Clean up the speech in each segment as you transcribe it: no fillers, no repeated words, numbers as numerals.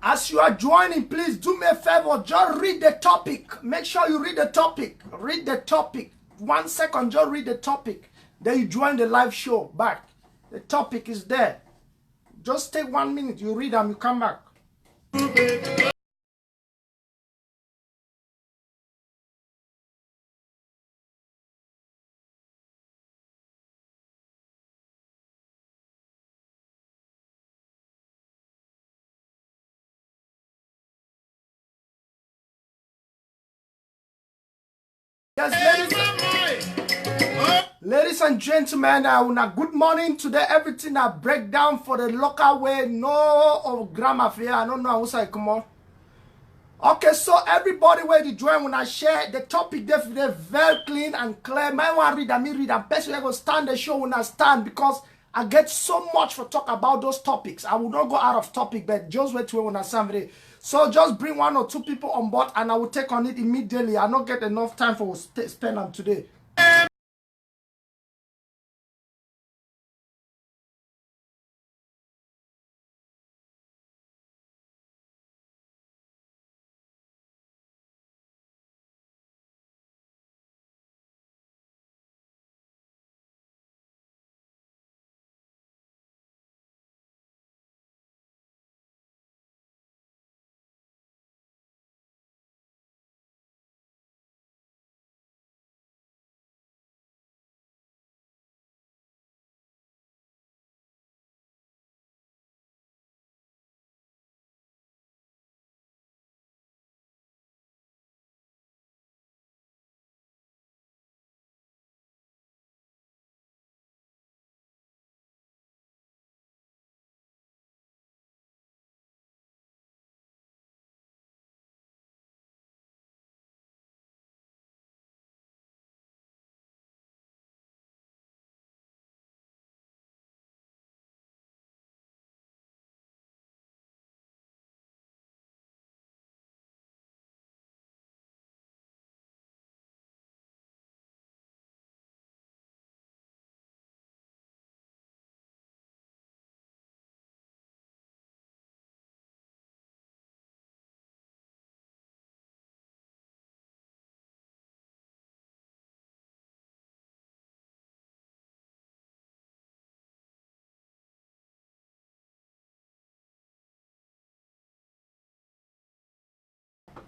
As you are joining, please do me a favor. Just read the topic. Make sure you read the topic. Read the topic. 1 second, just read the topic. Then you join the live show back. The topic is there. Just take 1 minute. You read them, you come back. Yes, ladies and gentlemen, good morning. Today, everything I break down for the local way. No of grammar here. I don't know how I come on. Okay, so everybody where you join when I share the topic, they're very clean and clear. My one read and me read and person I go stand the show when I stand because I get so much for talk about those topics. I will not go out of topic, but just wait to when I stand. So just bring 1 or 2 people on board and I will take on it immediately. I don't get enough time for spend on today.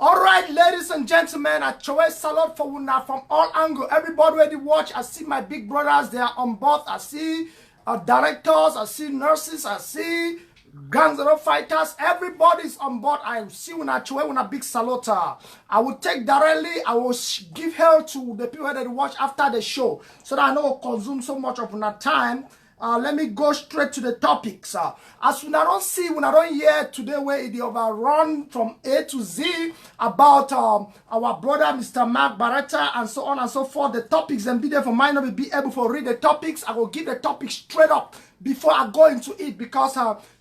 All right, ladies and gentlemen, I show a salute for Wuna from all angles. Everybody ready to watch. I see my big brothers, they are on board. I see directors, I see nurses, I see Guns N' fighters. Everybody's on board. I see Wuna show a big salute. I will take directly, I will give help to the people that watch after the show so that I don't consume so much of Wuna time. Let me go straight to the topics. As we don't see, we don't hear today where it overrun from A to Z about our brother Mr. Mark Barata and so on and so forth. The topics and be there for might not be able to read the topics. I will give the topics straight up before I go into it because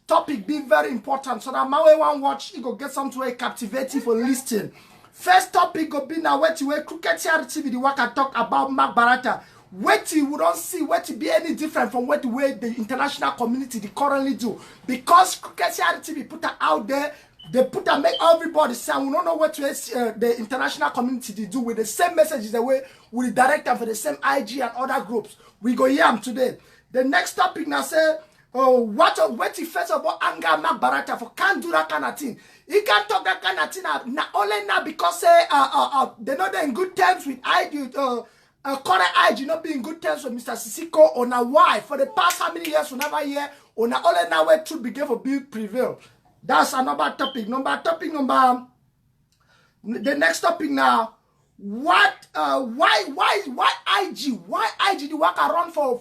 topic be very important. So that my way one watch, it go get something very captivating for listening. First topic go be now where Crooked CRTV the work I talk about Mark Barata. What we don't see what to be any different from what the way the international community they currently do. Because Crooked CRTV put that out there, they put that make everybody sound. We don't know what the international community they do with the same messages the way we direct them for the same IG and other groups. We go here today. The next topic now say, what if first of all anger Mark Barata for can't do that kind of thing. He can't talk that kind of thing now only now because they know they're in good terms with IG. Current IG not be in good terms with Mr. Sicot on a why for the past how many years we never hear on a all now where truth begin for be prevail. That's another topic. The next topic now. Why IG the work around for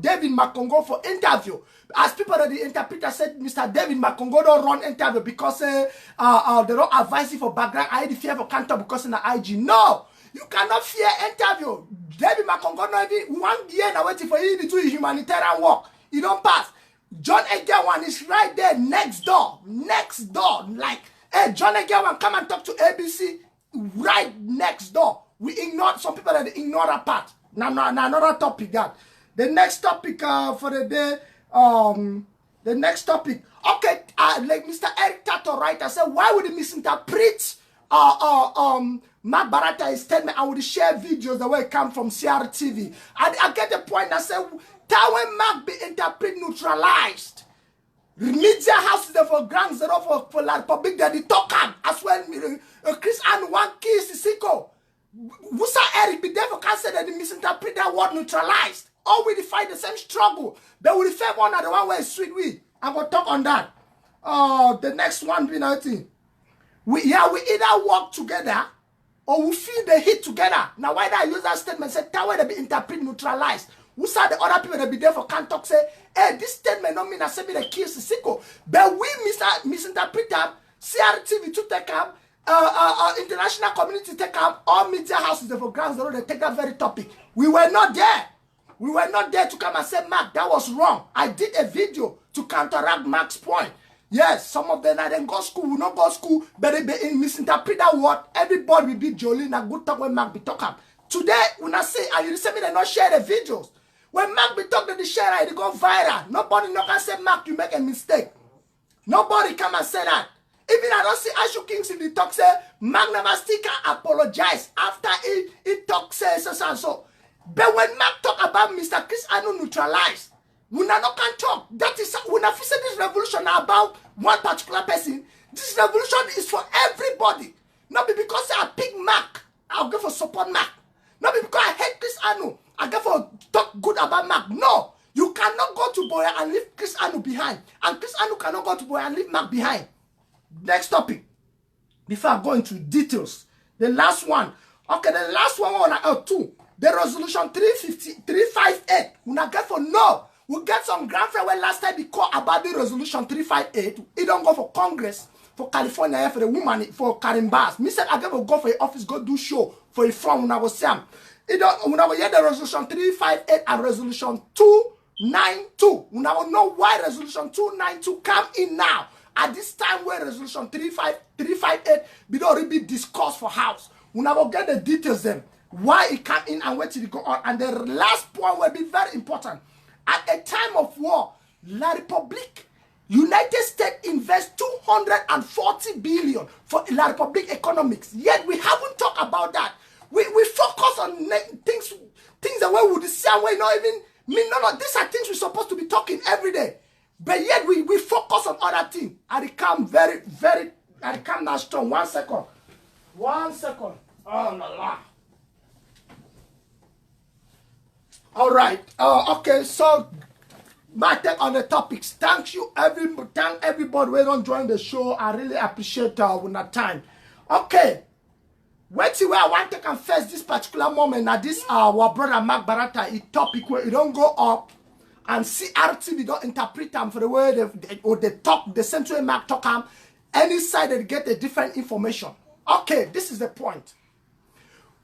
David Makongo for interview? As people that the interpreter said Mr. David Makongo don't run interview because they don't advise you for background ID fear for counter because in the IG. No! You cannot fear interview. David Makongo not even 1 year now waiting for you to do humanitarian work. You don't pass. John Egyawang is right there next door. Like, hey, John Egyawang, come and talk to ABC right next door. We ignore some people that ignore that part. Now another topic that. The next topic for the day, The next topic. Okay, like Mr. Eric Tataw writer said, why would he misinterpret Mark Barata's statement and would share videos the way it come from CRTV? I get the point. I said, that when Mark be interpret neutralized. Media house is there for ground zero for la public that they talk as well. Chris and one kiss Sicot. Wusa Eric be there for cancer that they misinterpret that word neutralized. All we fight the same struggle. But we fight one at the one where it's sweet we. I'm gonna talk on that. The next one be nothing. We either work together or we feel the heat together. Now why did I use that statement? Say that way they be interpret neutralized. Who saw the other people that be there for can't talk say, hey, this statement don't mean I say me the kiss Sicot. But we misinterpret them. CRTV to take up, international community take up, all media houses there for ground zero, they take that very topic. We were not there. We were not there to come and say, Mark, that was wrong. I did a video to counteract Mark's point. Yes, some of them I didn't go school, will not go school, but they be misinterpret that word. Everybody will be jolly and good talk when Mark be talking. Today, when I say, and you say me they not share the videos. When Mark be talking to the share, it go viral. Nobody no can say, Mark, you make a mistake. Nobody come and say that. Even I don't see Ashu Kings in the talk say, Mark never still can apologize after he talk say so and so. But when Mark talk about Mr. Chris Anu neutralized, we not can talk. That is when I say this revolution about one particular person. This revolution is for everybody. Not because I pick Mark, I'll go for support Mark. Not because I hate Chris Anu, I go for talk good about Mark. No, you cannot go to Boya and leave Chris Anu behind, and Chris Anu cannot go to Boya and leave Mark behind. Next topic. Before I go into details, the last one. Okay, the last one two. The resolution 358. We not get for no. We get some grandfather where last time we called about the resolution 358. It don't go for Congress, for California, for the woman, for Karimbas. Me said I go for your office, go do show for a front when I was Sam. It don't when I hear the resolution 358 and resolution 292. We now know why resolution 292 come in now. At this time where resolution 358 be already be discussed for House. We now get the details them. Why it come in and where did it go on. And the last point will be very important. At a time of war, La Republique, United States invest 240 billion for La Republique economics. Yet we haven't talked about that. We focus on things that we would say we not even mean. No, these are things we're supposed to be talking every day. But yet we focus on other things. And it come and it come now strong. 1 second. 1 second. Oh la la. All right. Okay. So, my take on the topics. Thank everybody who don't join the show. I really appreciate with that time. Okay. Wait till where I want to confess this particular moment. Now, this our brother Mark Barata. He topic where it don't go up and CRTV don't interpret them for the way they talk. The same way Mark talk them. Any side they get a different information. Okay. This is the point.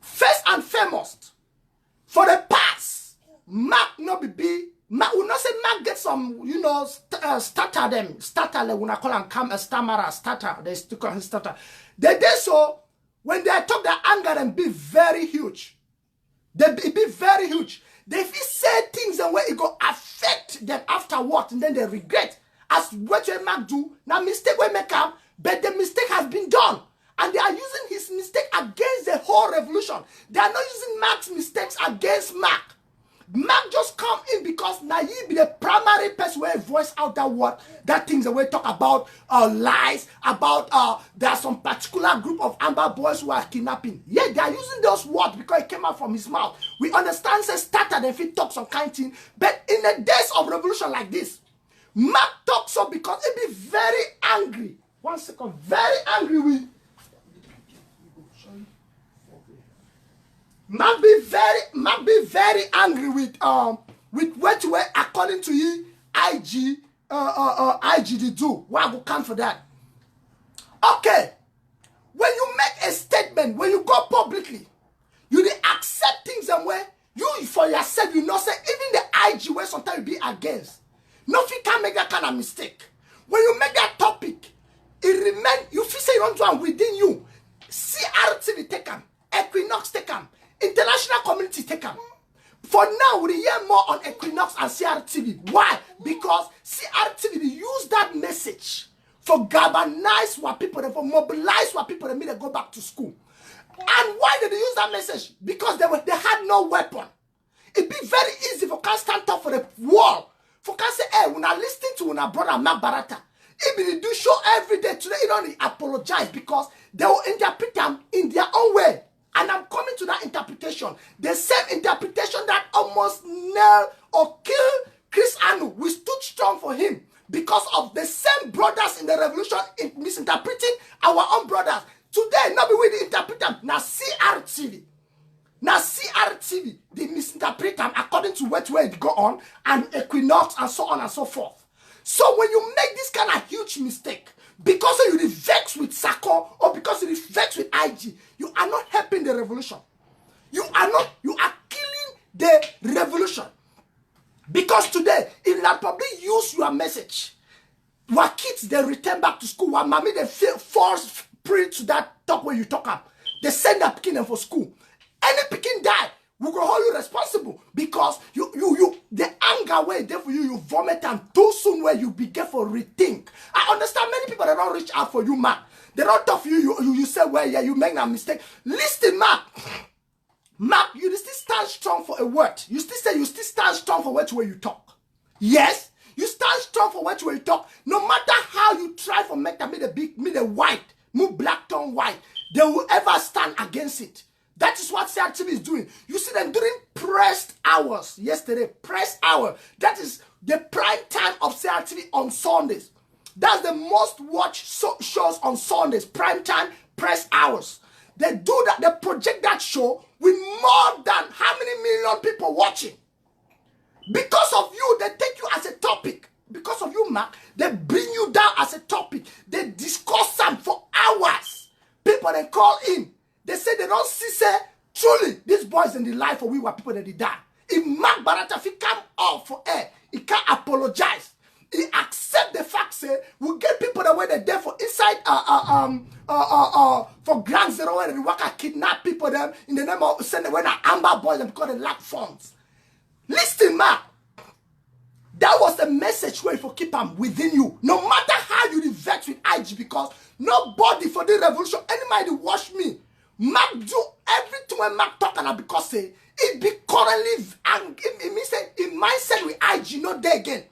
First and foremost, for the past. Mark no be Mark will not say Mark get some, you know, starter them. Starter, like when I call them come a stammerer, starter, they still call him starter. They so when they talk, their anger and be very huge. They be very huge. They feel say things and where it go affect them afterward and then they regret. As what you Mark do, now mistake will make up, but the mistake has been done. And they are using his mistake against the whole revolution. They are not using Mark's mistakes against Mark. Mark just come in because now he be the primary person where voice out that word, that things that we talk about lies, about there are some particular group of Amber boys who are kidnapping. Yeah, they are using those words because it came out from his mouth. We understand say started if he talks some kind of thing, but in the days of revolution like this, Mark talks so because he be very angry. 1 second, very angry with. Mark be very angry with what you were according to you IGD do. Why go come for that? Okay. When you make a statement, when you go publicly, you need accept things and where you for yourself you know say even the IG where sometimes you be against. Nothing can make that kind of mistake. When you make that topic, it remain you feel say you don't do it within you. CRTV take them, Equinox take them. International community take them. For now, we hear more on Equinox and CRTV. Why? Because CRTV message for galvanize what people, for mobilize what people, and me they go back to school. And why did they use that message? Because they had no weapon. It'd be very easy for can stand up for the wall. For can say, hey, when I listen to when I brother Mac Barata, if they do show every day today, you don't apologize because they will interpret them in their own way. And I'm coming to that interpretation. The same interpretation that almost nailed or killed Chris Anu. We stood strong for him because of the same brothers in the revolution misinterpreting our own brothers. Today, not be with the interpreter. Now CRTV. Now CRTV, they misinterpret them according to what way it go on, and Equinox and so on and so forth. So when you make this kind of huge mistake, because you vex with Sako or because you vex with IG, you are not helping the revolution. You are killing the revolution. Because today, if they probably use your message, our kids, they return back to school, while mommy, they feel force free to that talk where you talk up. They send their picking them for school. Any picking die, we go hold you responsible because the anger way there for you vomit and too soon where you begin for rethink. I understand many people that don't reach out for you, Mark. They don't talk for you. You say, well, yeah, you make that mistake. Listen, Mark. Mark, you still stand strong for a word. You still say you still stand strong for what way you talk. Yes, you stand strong for what way you talk. No matter how you try for make them me the white, move black tone white, they will ever stand against it. That is what CRTV is doing. You see them during pressed hours. Yesterday, pressed hour. That is the prime time of CRTV on Sundays. That's the most watched shows on Sundays. Prime time, press hours. They do that. They project that show with more than how many million people watching. Because of you, they take you as a topic. Because of you, Mark, they bring you down as a topic. They discuss them for hours. People they call in. They say they don't see, say, truly, these boys in the life of we were people that they die. If Mark Barata, if he come out for air, he can't apologize. He accept the fact, say, we get people that were there for inside, for Grand Zero, where they work and kidnap people them in the name of sending when Amber boys them because they lack funds. Listen, Mark. That was the message where for keep them within you. No matter how you vex with IG, because nobody for the revolution, anybody watch me. Mark do everything when Mark talk and because say it be currently and it means say in mindset with IG not there again.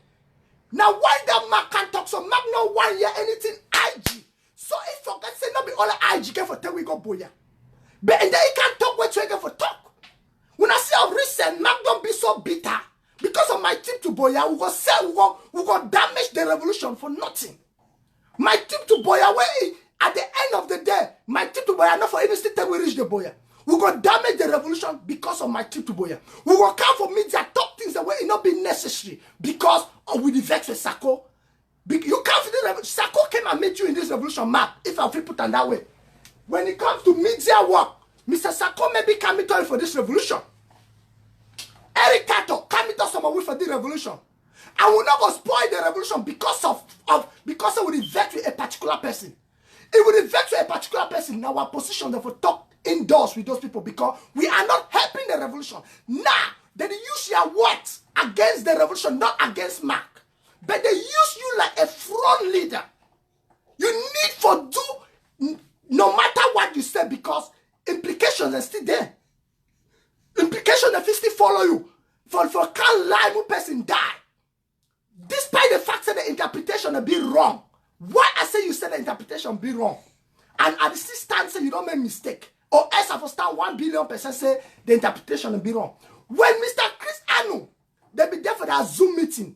Now why that Mark can't talk so Mark no one year anything IG. So if forget say not be all IG get for 10 we go boya. But and then he can't talk what you get for talk. When I say of recent Mark don't be so bitter because of my tip to boya we go sell we go damage the revolution for nothing. My tip to boya where at the end of the day, my trip to Boya, not for even still till we reach the Boya. We go damage the revolution because of my trip to Boya. We will come for media, talk things that will not be necessary because of with the vex with Sako. You come for the revolution. Sako came and met you in this revolution map, if I feel put on that way. When it comes to media work, Mr. Sako maybe can meet you for this revolution. Eric Tataw can meet us someone for the revolution. I will not go spoil the revolution because of we vex with a particular person. It will vex a particular person in our position that will talk indoors with those people because we are not helping the revolution. Now, they use your words against the revolution, not against Mark. But they use you like a front leader. You need for do no matter what you say because implications are still there. Implications are still follow you. For can't lie, one person die. Despite the fact that the interpretation will be wrong. Why I say you said the interpretation be wrong? And at the stand say you don't make mistake. Or else I stand 1 billion% say the interpretation will be wrong. When Mr. Chris Anu, they be there for that Zoom meeting.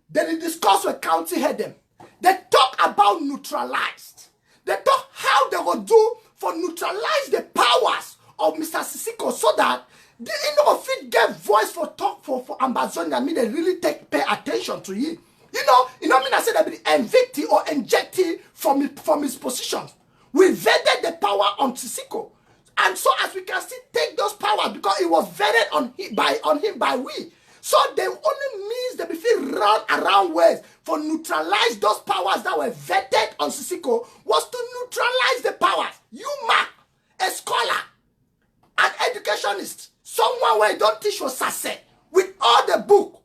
They discuss with county head them. They talk about neutralized. They talk how they will do for neutralize the powers of Mr. Sicot so that they fit get voice for talk for Ambazonia. I mean they really pay attention to you. You know, I mean, I said that be evicted or injected from his positions. We vetted the power on Sicot. And so as we can still take those powers because it was vetted on him by we. So the only means that we feel run around ways for neutralize those powers that were vetted on Sicot was to neutralize the powers. You, Mark, a scholar, an educationist, someone where you don't teach your sase with all the book,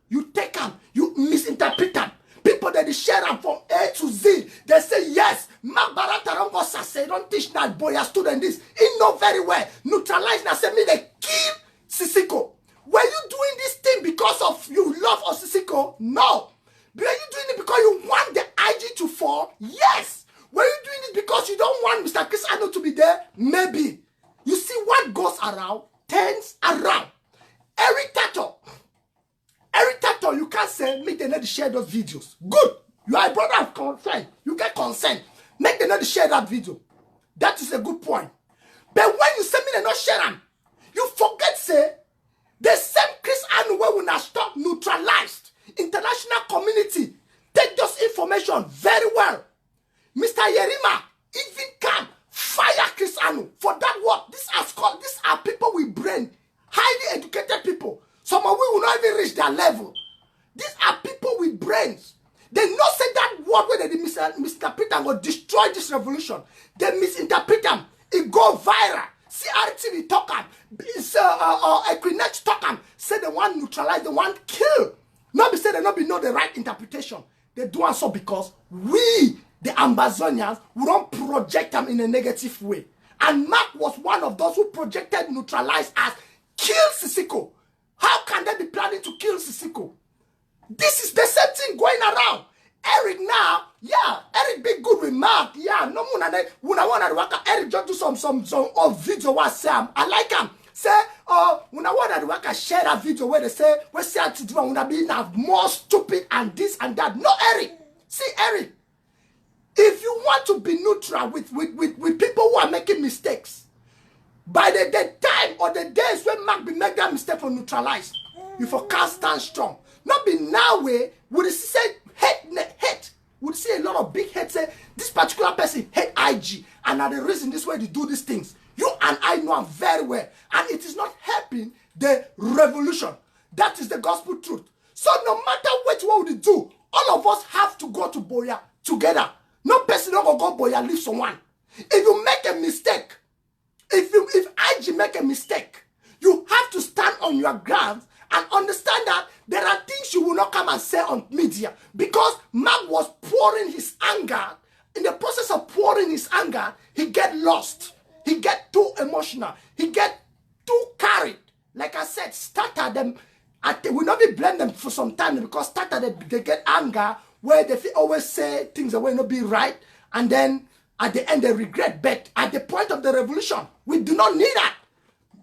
you take them, you misinterpret them. People that they share them from A to Z. They say, yes, Mark Barata don't go say, don't teach that boy a student this. He know very well. Neutralize now say me they kill Sicot. Were you doing this thing because of you love of Sicot? No. Were you doing it because you want the IG to fall? Yes. Were you doing it because you don't want Mr. Chris Ano to be there? Maybe. You see what goes around, turns around. Eric Tataw, you can't say, make the net share those videos. Good. You are a brother of consent. You get consent. Make the net share that video. That is a good point. But when you say me they not share them, you forget say, the same Chris Ano where we now stop neutralized. International community take those information very well. Mr. Yerima even can fire Chris Ano for that work. These are people with brain, highly educated people. Some of we will not even reach their level. These are people with brains. They not say that word where they misinterpret and will destroy this revolution. They misinterpret them. It go viral. CRTV talk them. Equinex talk them. Say they want neutralize, they want kill. Not be say they not be know the right interpretation. They do so because we, the Amazonians, we don't project them in a negative way. And Mark was one of those who projected neutralize as kill Sicot. How can they be planning to kill Sicot? This is the same thing going around. Eric now, yeah, Eric be good with Mark. Yeah, no one Eric just do some of video what Sam. I like him. Say, when I want to share that video where they say, we say to do when be now more stupid and this and that. No, Eric. See, Eric, if you want to be neutral with people who are making mistakes, by the time or the days when Mark be make that mistake for neutralize, you for can't stand strong. Not be now way, would say hate. Would see a lot of big heads say, this particular person hate IG, and are the reason this way to do these things. You and I know them very well. And it is not helping the revolution. That is the gospel truth. So no matter what we do, all of us have to go to Boya together. No person don't go Boya leave someone. If you make a mistake, if IG make a mistake, you have to stand on your ground and understand that there are things you will not come and say on media. Because Mark was pouring his anger. In the process of pouring his anger, he get lost. He get too emotional. He get too carried. Like I said, starter them. We not be blame them for some time because starter they get anger where they always say things that will not be right, and then at the end they regret. But at the point of the revolution, we do not need that.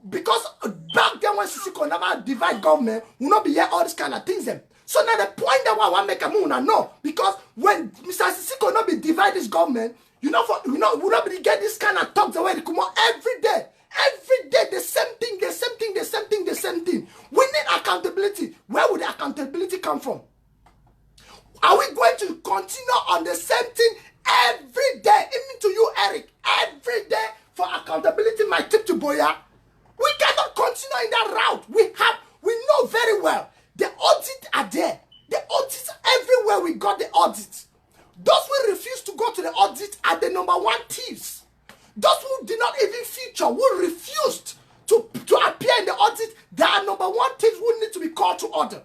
Because back then when Sicot never divide government, we not be here all these kind of things them. So now the point that I want to make a move no, because when Mr. Sicot not be divide this government, we not be get this kind of talk the way they come on every day. Every day the same thing, the same thing, the same thing, the same thing. We need accountability. Where would the accountability come from? Are we going to continue on the same thing every day? Even to you, Eric, every day for accountability, my tip to Boya. We cannot continue in that route. We know very well. The audits are there. The audits, everywhere we got the audits. Those who refuse to go to the audit are the number one thieves. Those who did not even feature, who refused to appear in the audit, they are number one thieves who need to be called to order.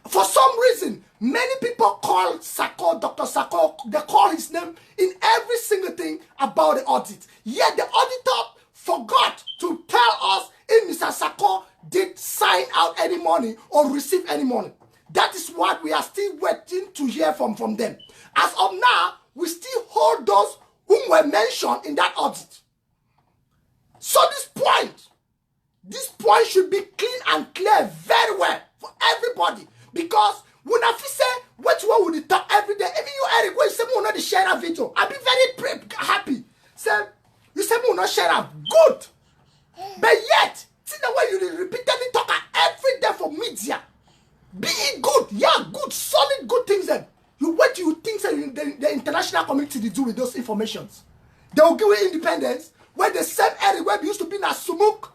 For some reason, many people call Sicot, Dr. Sicot, they call his name in every single thing about the audit. Yet the auditor forgot to tell us if Mr. Sicot did sign out any money or receive any money. That is what we are still waiting to hear from them. As of now, we still hold those whom were mentioned in that audit. So this point should be clean and clear very well for everybody. Because when I say what would you talk every day, even you Eric, when you say we not share a video, I'll be very happy. Say you say we not share a good. But yet, see the way you repeatedly talk every day for media. Be it good, yeah, good, solid, good things then. What do you think that the international community they do with those informations? They will give you independence where the same area where we used to be in a sumuk,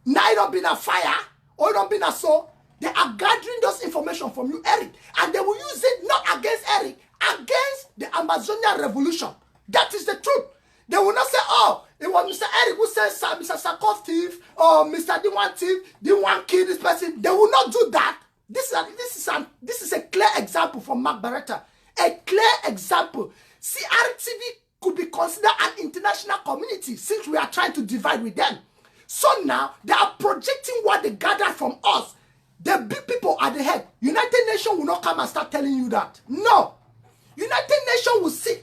now it don't be in a fire, or it don't be in a so. They are gathering those information from you, Eric, and they will use it not against Eric, against the Amazonian revolution. That is the truth. They will not say, oh, it was Mr. Eric who said Mr. Sicot thief, or Mr. D1 thief, D1 kill this person. They will not do that. This is a clear example from Mark Barata. a clear example. CRTV could be considered an international community since we are trying to divide with them. So now they are projecting what they gathered from us. The big people at the head. United Nations will not come and start telling you that. No. United Nations will sit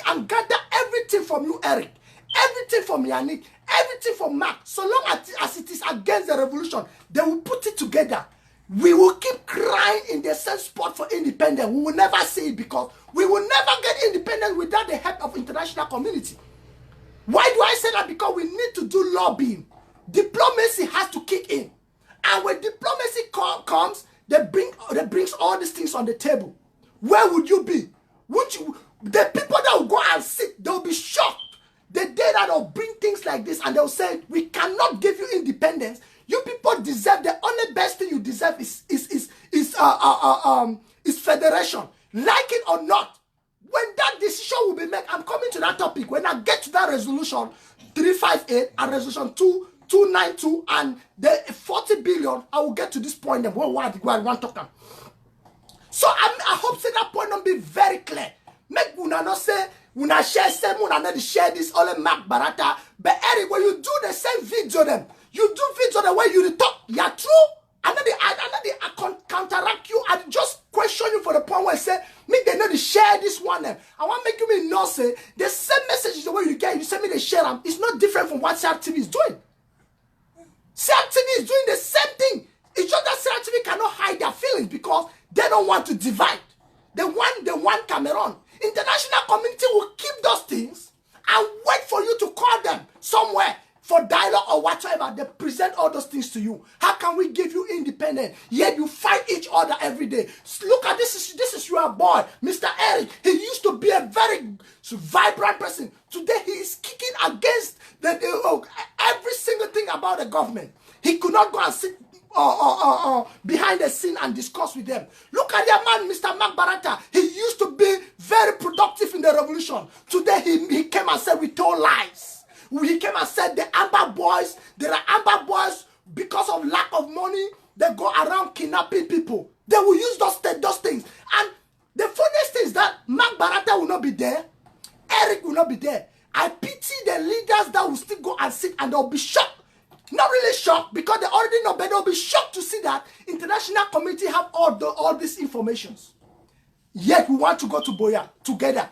and gather everything from you, Eric. Everything from Yannick. Everything from Mark. So long as it is against the revolution, they will put it together. We will keep crying in the same spot for independence. We will never see it because we will never get independence without the help of international community. Why do I say that? Because we need to do lobbying. Diplomacy has to kick in. And when diplomacy comes, they brings all these things on the table. Where would you be? The people that will go and sit, they'll be shocked. The day that they'll bring things like this and they'll say, we cannot give you independence. You people deserve, the only best thing you deserve is federation. Like it or not. When that decision will be made, I'm coming to that topic. When I get to that resolution 358 and resolution 292 and the 40 billion, I will get to this point. And what I want to talk. So I hope say that point not be very clear. Make una not say una share same una not share this all Mark Barata. But Eric, when you do the same video them, you do video the way you talk, you're true. And then they counteract you and just question you for the point where I say, me they know to share this one them. I want to make you know say the same message is the way you get. You send me the share them. It's not different from what CRTV is doing. CRTV is doing the same thing. It's just that CRTV cannot hide their feelings because they don't want to divide. They want Cameroon. International community will keep those things and wait for you to call them somewhere for dialogue or whatever. They present all those things to you. How can we give you independence? Yet you fight each other every day. Look at this. This is your boy, Mr. Eric. He used to be a very vibrant person. Today he is kicking against every single thing about the government. He could not go and sit behind the scene and discuss with them. Look at your man, Mr. Mark Barata. He used to be very productive in the revolution. Today he came and said we told lies. He came and said the Amber Boys, there are Amber Boys because of lack of money. They go around kidnapping people. They will use those things. And the funniest thing is that Mark Barata will not be there. Eric will not be there. I pity the leaders that will still go and sit and they'll be shocked. Not really shocked because they already know, but they'll be shocked to see that international community have all these informations. Yet we want to go to Boya together.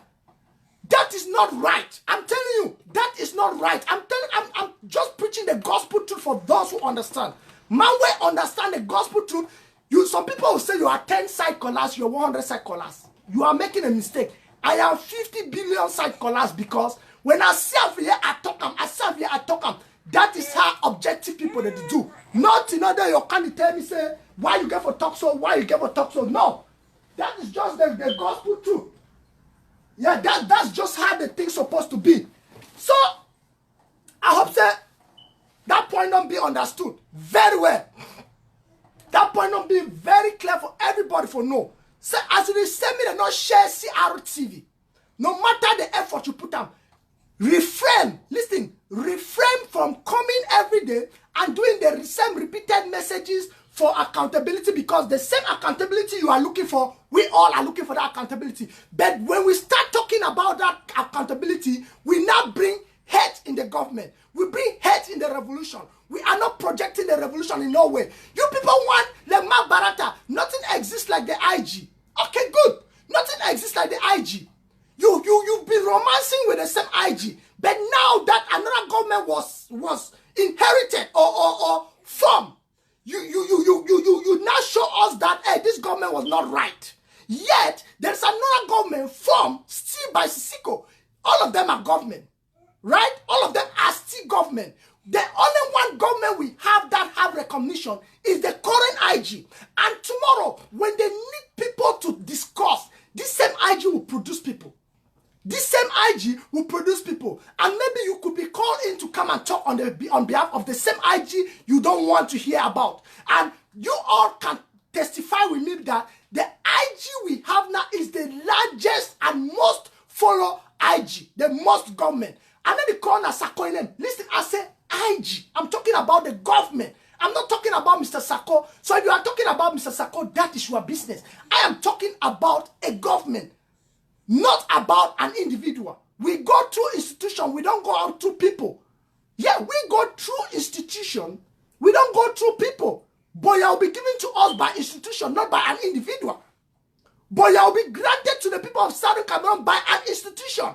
That is not right. I'm telling you, that is not right. I'm just preaching the gospel truth for those who understand. Man will understand the gospel truth. Some people will say you are 10 side callers, you're 100 side callers. You are making a mistake. I am 50 billion side callers because when I see here, I talk them. I see here, I talk them. That is how objective people they do. Not in order you can't tell me say why you get for talk so, why you get for talk so. No. That is just the gospel truth. Yeah, that's just how the thing's supposed to be. So I hope that point don't be understood very well. That point don't be very clear for everybody for know. So as you send me, they not share CRTV. No matter the effort you put on, refrain from coming every day and doing the same repeated messages for accountability, because the same accountability you are looking for, we all are looking for that accountability. But when we start talking about that accountability, we now bring hate in the government. We bring hate in the revolution. We are not projecting the revolution in no way. You people want like Mark Barata. Nothing exists like the IG. Okay, good. Nothing exists like the IG. You've been romancing with the same IG. But now that another government was inherited or formed, you now show us that hey, this government was not right. Yet there's another government formed still by Sicot. All of them are government, right? All of them are still government. The only one government we have that have recognition is the current IG. And tomorrow, when they need people to discuss, this same IG will produce people. This same IG will produce people. And maybe you could be called in to come and talk on behalf of the same IG you don't want to hear about. And you all can testify with me that the IG we have now is the largest and most followed IG, the most government. And then they call us Sicot. Listen, I say IG. I'm talking about the government. I'm not talking about Mr. Sicot. So if you are talking about Mr. Sicot, that is your business. I am talking about a government. not about an individual. We go through institution, we don't go out through people. Yeah, we go through institution, we don't go through people. Boya will be given to us by institution, not by an individual. Boya will be granted to the people of Southern Cameroon by an institution,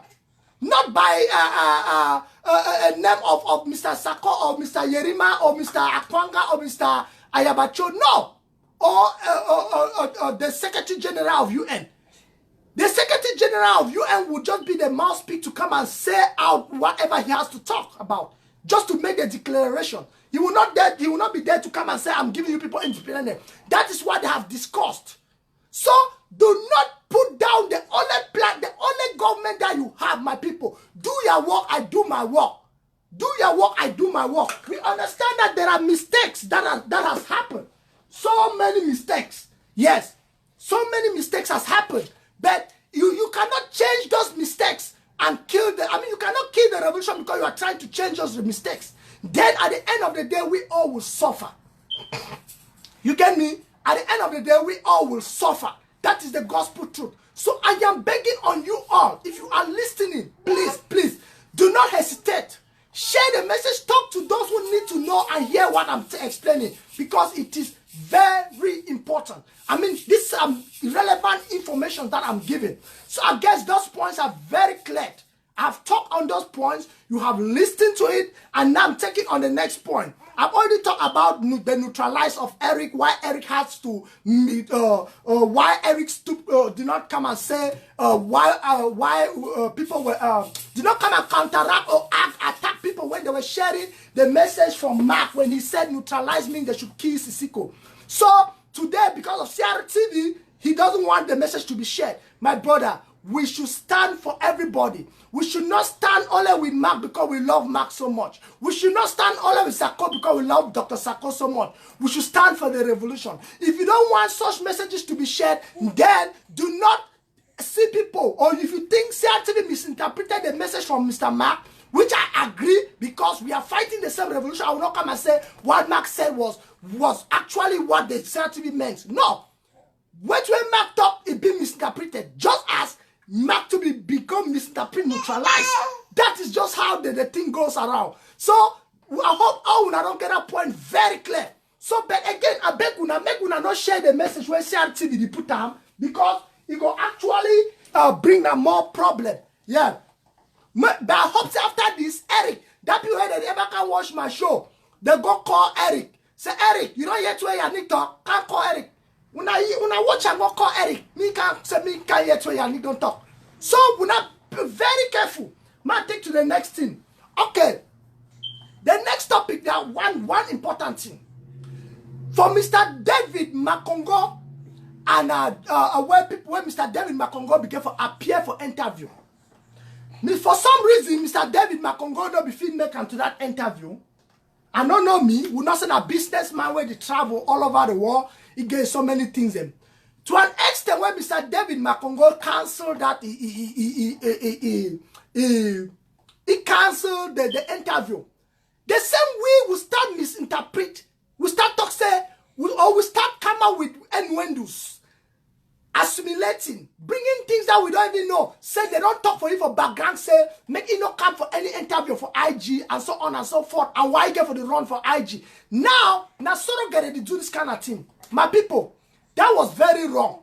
not by a name of Mr. Sako or Mr. Yerima or Mr. Akwanga or Mr. Ayabacho, no. Or the Secretary General of UN. The Secretary General of UN will just be the mouthpiece to come and say out whatever he has to talk about, just to make the declaration. He will not be there to come and say, I'm giving you people independence. That is what they have discussed. So do not put down the only government that you have, my people. Do your work, I do my work. Do your work, I do my work. We understand that there are mistakes that has happened. So many mistakes. Yes. So many mistakes has happened. But you cannot change those mistakes and kill you cannot kill the revolution because you are trying to change those mistakes. Then at the end of the day, we all will suffer. You get me? At the end of the day, we all will suffer. That is the gospel truth. So I am begging on you all, if you are listening, please, do not hesitate. Share the message, talk to those who need to know and hear what I'm explaining, because it is very important. I mean, this is relevant information that I'm giving. So I guess those points are very clear. I've talked on those points, you have listened to it, and now I'm taking on the next point. I've already talked about the neutralize of Eric, why Eric has to meet, why Eric did not come and say why people were did not come and counteract or attack people when they were sharing the message from Mark when he said neutralize means they should kill Sicot. So today, because of CRTV, he doesn't want the message to be shared. My brother, we should stand for everybody. We should not stand only with Mark because we love Mark so much. We should not stand only with Sicot because we love Dr. Sicot so much. We should stand for the revolution. If you don't want such messages to be shared, then do not see people. Or if you think CRTV misinterpreted the message from Mr. Mark, which I agree, because we are fighting the same revolution, I will not come and say what Mark said was actually what the CRTV meant. No. When Mark talked, it be misinterpreted. Just as Mark to become misinterpreted, neutralized. That is just how the thing goes around. So I hope all una don't get that point very clear. So, but again, I beg una make una not share the message when CRTV they put down, because it will actually bring a more problem. Yeah. But I hope after this, Eric, that people that ever can watch my show, they go call Eric. Say, Eric, you don't hear to Yannick talk, can't call Eric. When I watch and go call Eric, me can't hear to Yannick don't talk. So we not be very careful. Man, take to the next thing. Okay. The next topic, there one important thing. For Mr. David Makongo and where Mr. David Makongo began for appear for interview. For some reason, Mr. David Makongo don't be filmmaker to that interview. I don't know me. We not send a businessman where they travel all over the world. He gets so many things. To an extent where Mr. David Makongo cancelled that, he cancelled the interview. The same way we start misinterpret, we start talk say, we start come out with innuendos, assimilating, bringing things that we don't even know. Say they don't talk for you for background, say make it not come for any interview for IG and so on and so forth. And why get for the run for IG? Now sort of get ready to do this kind of thing. My people, that was very wrong.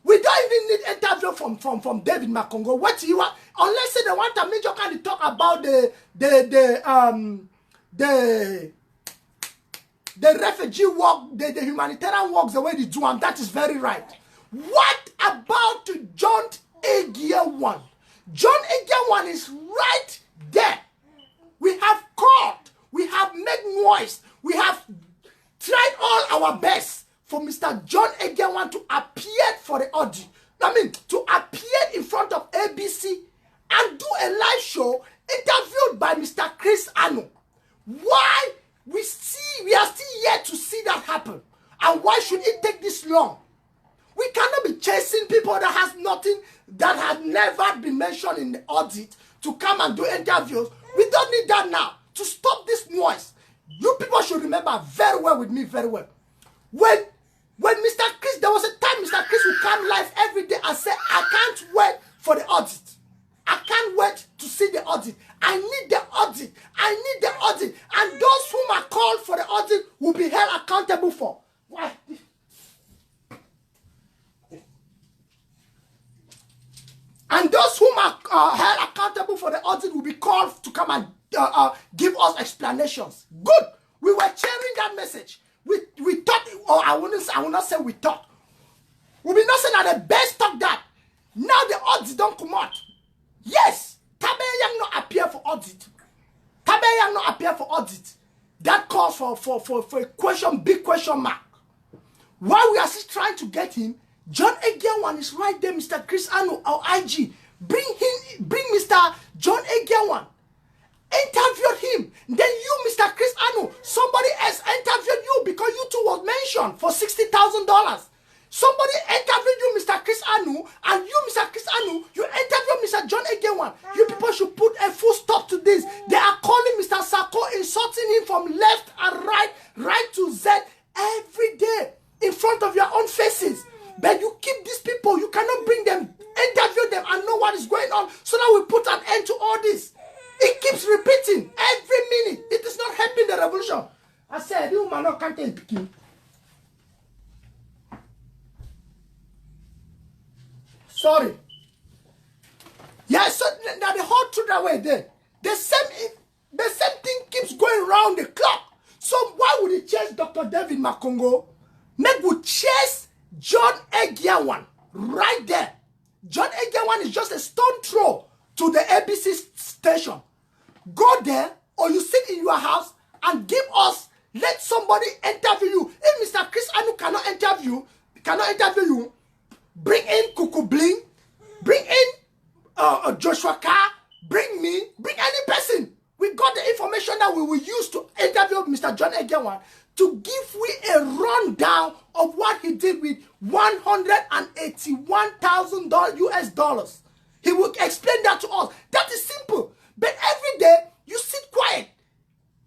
We don't even need interview from David Makongo. What you want? Unless they want a major kind of talk about the refugee work, the humanitarian works, the way they do, and that is very right. What about John Egyawang? John Egyawang is right there. We have called, we have made noise, we have tried all our best for Mr. John Egyawang to appear for the audience. I mean, to appear in front of ABC and do a live show interviewed by Mr. Chris Ano. Why we are still yet to see that happen? And why should it take this long? We cannot be chasing people that has nothing, that has never been mentioned in the audit to come and do interviews. We don't need that now to stop this noise. You people should remember very well with me, very well. When Mr. Chris, there was a time Mr. Chris would come live every day and say, I can't wait for the audit. I can't wait to see the audit. I need the audit. I need the audit. And those whom are called for the audit will be held accountable for. Why? And those whom are held accountable for the audit will be called to come and give us explanations. Good. We were sharing that message. We thought, or I will not say we thought. We will not say that the best talk that. Now the audit don't come out. Yes, Tabeyang not appear for audit. Tabeyang not appear for audit. That calls for a question, big question mark. While we are still trying to get him, John Egyawang is right there, Mr. Chris Anu, our IG. Bring Mr. John Egyawang. Interviewed him. Then you, Mr. Chris Anu, somebody else interviewed you because you two was mentioned for $60,000. Somebody interviewed you, Mr. Chris Anu, and you, Mr. Chris Anu, you interviewed Mr. John Egyawang. You people should put a full stop to this. They are calling Mr. Sicot, insulting him from left and right to Z every day in front of your own faces. But you keep these people, you cannot bring them, interview them and know what is going on so that we put an end to all this. It keeps repeating every minute. It is not helping the revolution. I said, you man can't help you. Sorry. Yes, so now the whole truth away there. The same thing keeps going around the clock. So why would he chase Dr. David Makongo? Make we chase John Egyawang right there. John Egyawang is just a stone throw to the ABC station. Go there, or you sit in your house and give us, let somebody interview you. If Mr. Chris Anu cannot interview you, bring in Kuku Bling, bring in Joshua Carr, bring me, bring any person. We got the information that we will use to interview Mr. John Egyawang to give we a rundown of what he did with $181,000 US dollars. He will explain that to us. That is simple. But every day, you sit quiet.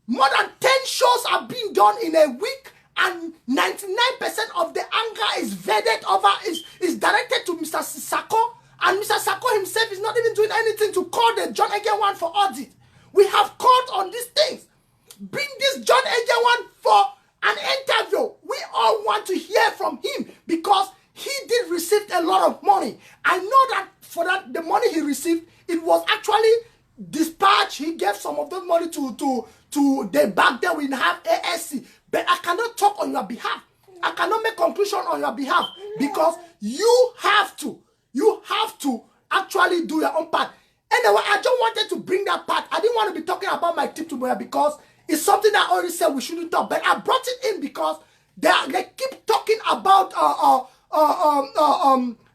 More than 10 shows are being done in a week, and 99% of the anger is vetted over, is directed to Mr. Sicot, and Mr. Sicot himself is not even doing anything to call the John Egyawang for audit. We have called on these things. Bring this John Egyawang for an interview. We all want to hear from him because he did receive a lot of money. I know that for that the money he received, it was actually dispatched. He gave some of those money to the back there we have ASC. But I cannot talk on your behalf. I cannot make conclusion on your behalf because you have to actually do your own part. Anyway, I just wanted to bring that part. I didn't want to be talking about my tip to Moya because it's something I already said we shouldn't talk. But I brought it in because they keep talking about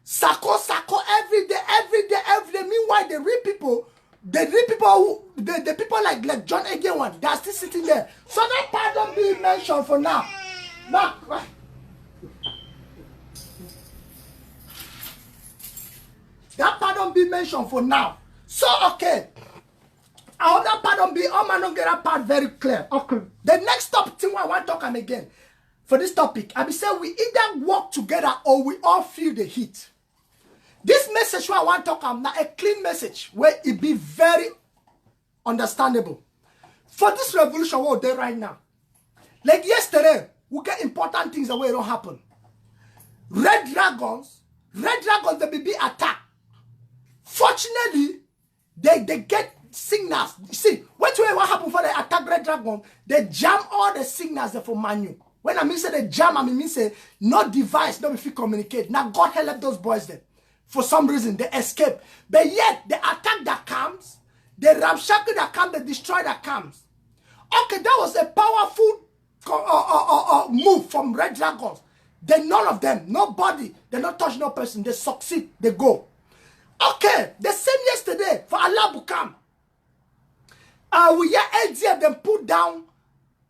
Sicot every day. Meanwhile, the real people like John Egyawang, they're still sitting there. So that part don't be mentioned for now. That part don't be mentioned for now. So okay. I hope that part don't be, man don't get that part very clear. Okay. The next topic thing I want to talk on again. For this topic, I be saying we either work together or we all feel the heat. This message I want to talk on now a clean message where it be very understandable. For this revolution we're there right now. Like yesterday, we get important things that way don't happen. Red dragons, they be attacked. Fortunately, they get signals. You see, what happened for the attack Red Dragon? They jam all the signals for Manu. When I mean say they jam, I mean say no device, no if you communicate. Now God help those boys then. For some reason, they escape. But yet, the attack that comes, the ramshackle that comes, the destroy that comes. Okay, that was a powerful move from Red Dragons. Then none of them, nobody, they not touch no person. They succeed, they go. Okay, the same yesterday for Allah Bukam. We hear ADF them put down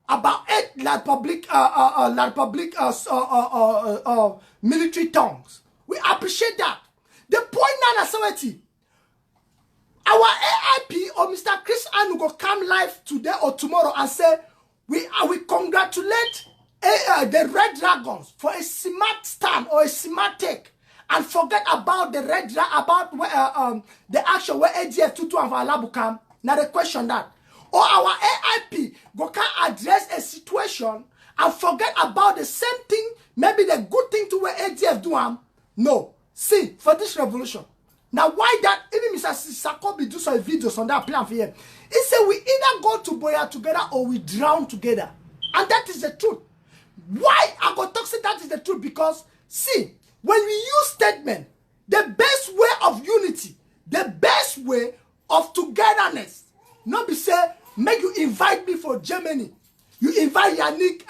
about 8 La Republic military tongues. We appreciate that. The point now is our AIP or Mr. Chris Anu go come live today or tomorrow and say we congratulate the Red Dragons for a smart stand or a smart take. and forget about the the action where ADF Tutu and Valabukam. Now the question that, or our AIP go can address a situation and forget about the same thing, maybe the good thing to where ADF do am. No, see for this revolution. Now why that even Mr. Sicot be do some videos on that plan for him? He said we either go to Boya together or we drown together, and that is the truth. Why I go talk say that is the truth? Because see, when we use statement, the best way of unity, the best way of togetherness, not be say, make you invite me for Germany. You invite Yannick,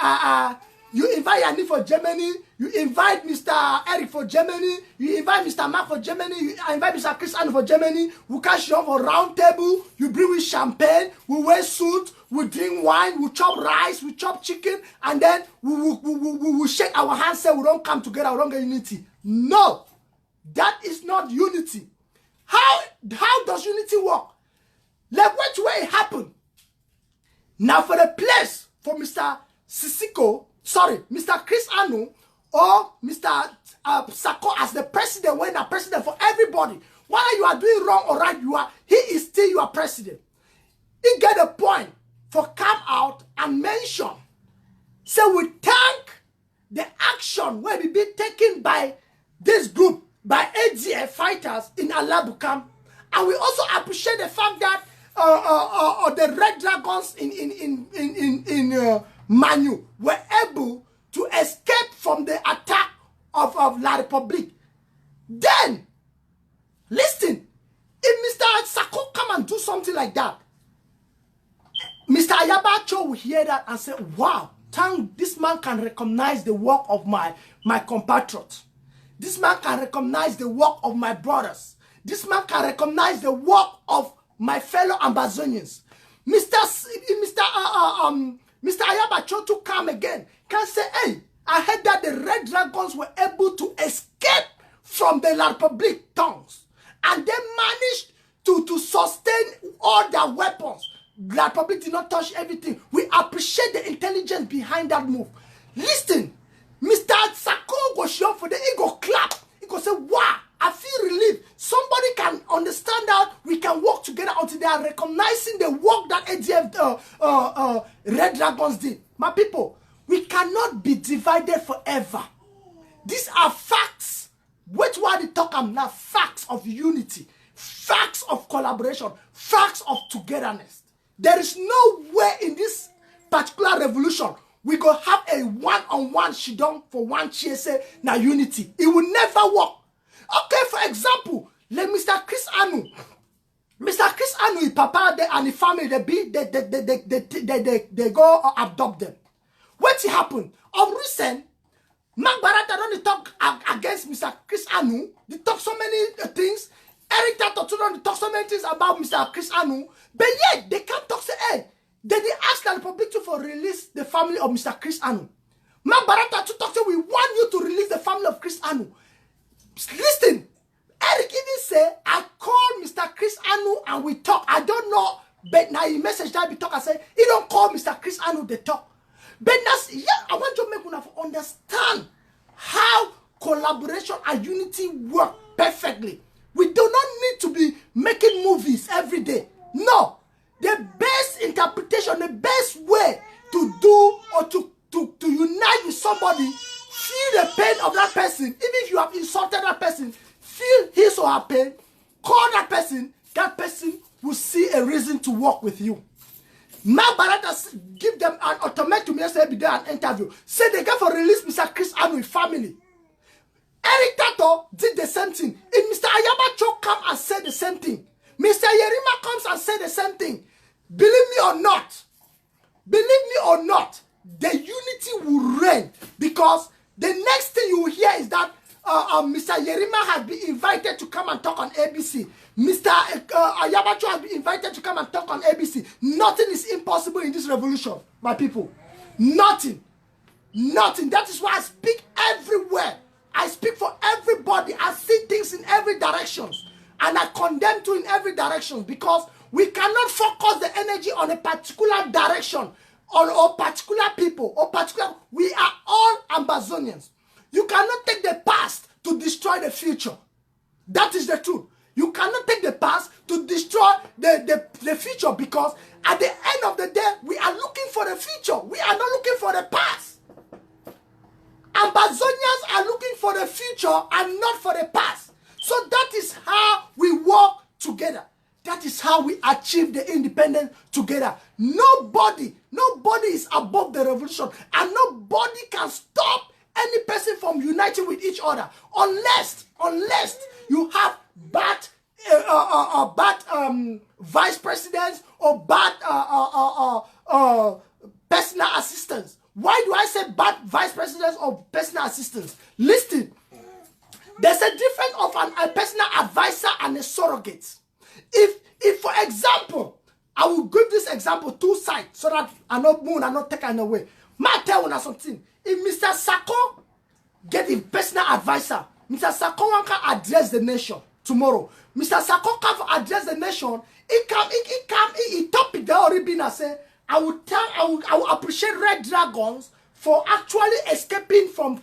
for Germany. You invite Mr. Eric for Germany. You invite Mr. Mark for Germany. You invite Mr. Christian for Germany. We catch you for round table. You bring with champagne. We wear suit. We drink wine. We chop rice. We chop chicken. And then we shake our hands, say we don't come together. We don't get unity. No, that is not unity. How does unity work? Like which way it happened? Now for the place for Mr. Mr. Chris Anu or Mr. Sicot as the president, when the president for everybody, whether you are doing wrong or right, he is still your president. He get a point for come out and mention. So we thank the action will be taken by this group, by ADF fighters in Alabukam, and we also appreciate the fact that the Red Dragons in Manu were able to escape from the attack of La Republique. Then, listen, if Mr. Sicot come and do something like that, Mr. Ayabacho will hear that and say, wow, thank this man can recognize the work of my compatriots. This man can recognize the work of my brothers. This man can recognize the work of my fellow Ambazonians. Mr. Ayabacho to come again can say, hey, I heard that the Red Dragons were able to escape from the La Republique tongues, and they managed to sustain all their weapons. La Republique did not touch everything. We appreciate the intelligence behind that move. Listen, Mr. Sicot go show for the ego clap. He go say, wow, I feel relieved. Somebody can understand that we can work together until they are recognizing the work that ADF Red Dragons did. My people, we cannot be divided forever. These are facts. Which one they talk about now? Facts of unity, facts of collaboration, facts of togetherness. There is no way in this particular revolution we go have a one-on-one shidong for one chair say na unity. It will never work. Okay, for example, let Mr. Chris Anu. Mr. Chris Anu, his papa and his family, they go adopt them. What happened? Of recent, Mark Barata don't talk against Mr. Chris Anu. They talk so many things. Eric Tataw don't talk so many things about Mr. Chris Anu. But yet, they can't talk say, hey, they ask the Republic to release the family of Mr. Chris Anu. Mark Barata to talk say, we want you to release the family of Chris Anu. Listen, Eric even say, I called Mr. Chris Anu and we talk. I don't know, but now he message that we talk. I say, he don't call Mr. Chris Anu, they talk. But that's, yeah, I want to make one understand how collaboration and unity work perfectly. We do not need to be making movies every day. No. The best interpretation, the best way to do or to unite with somebody, feel the pain of that person. Even if you have insulted that person, feel his or her pain, call that person will see a reason to work with you. Mark Barata give them an ultimatum yesterday, be there an interview. Say they get for release Mr. Chris Anu family. Eric Tataw did the same thing. If Mr. Ayabacho come and say the same thing, Mr. Yerima comes and say the same thing. Believe me or not, the unity will reign, because the next thing you will hear is that Mr. Yerima has been invited to come and talk on ABC. Mr. Ayabacho has been invited to come and talk on ABC. Nothing is impossible in this revolution, my people. Nothing. That is why I speak everywhere. I speak for everybody. I see things in every direction. And I condemn to in every direction, because we cannot focus the energy on a particular direction, or particular people, or particular. We are all Ambazonians. You cannot take the past to destroy the future. That is the truth. You cannot take the past to destroy the future, because at the end of the day, we are looking for the future. We are not looking for the past. Ambazonians are looking for the future and not for the past. So that is how we work together. That is how we achieve the independence together. Nobody is above the revolution, and nobody can stop any person from uniting with each other unless you have bad vice presidents or bad personal assistants. Why do I say bad vice presidents or personal assistants? Listen, there's a difference of a personal advisor and a surrogate. If for example, I will give this example two sides so that I not taken away. Ma tell you something. If Mr. Sicot get a personal advisor, Mr. Sicot can address the nation tomorrow. Mr. Sicot can address the nation. It topic that already been say. I will appreciate Red Dragons for actually escaping from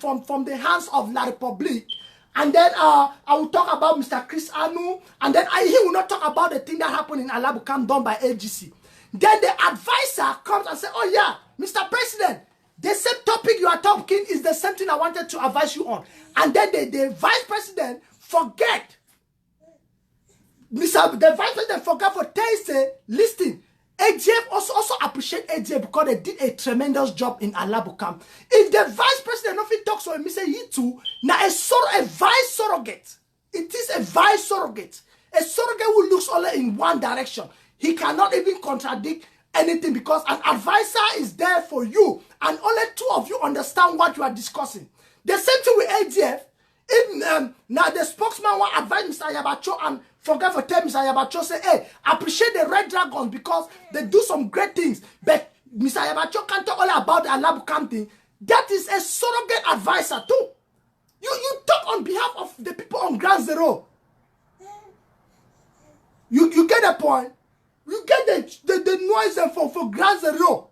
the hands of La Republique. And then I will talk about Mr. Chris Anu. And then he will not talk about the thing that happened in Alabukam done by AGC. Then the advisor comes and says, oh yeah, Mr. President, the same topic you are talking is the same thing I wanted to advise you on. And then the vice president forget. The vice president forgot for say, listen, AGF also appreciate AGF because they did a tremendous job in Alabukam. If the vice president of it talks to him, say he too, now a vice surrogate. It is a vice surrogate. A surrogate who looks only in one direction. He cannot even contradict anything because an advisor is there for you and only two of you understand what you are discussing. The same thing with AGF. If now the spokesman will advise Mr. Yabacho and forget for tell Mr. Yabacho say, hey, appreciate the Red Dragons because they do some great things. But Mr. Yabacho can't talk all about the Alabukam thing. That is a surrogate advisor too. You talk on behalf of the people on ground zero. You get the point? You get the noise for ground zero.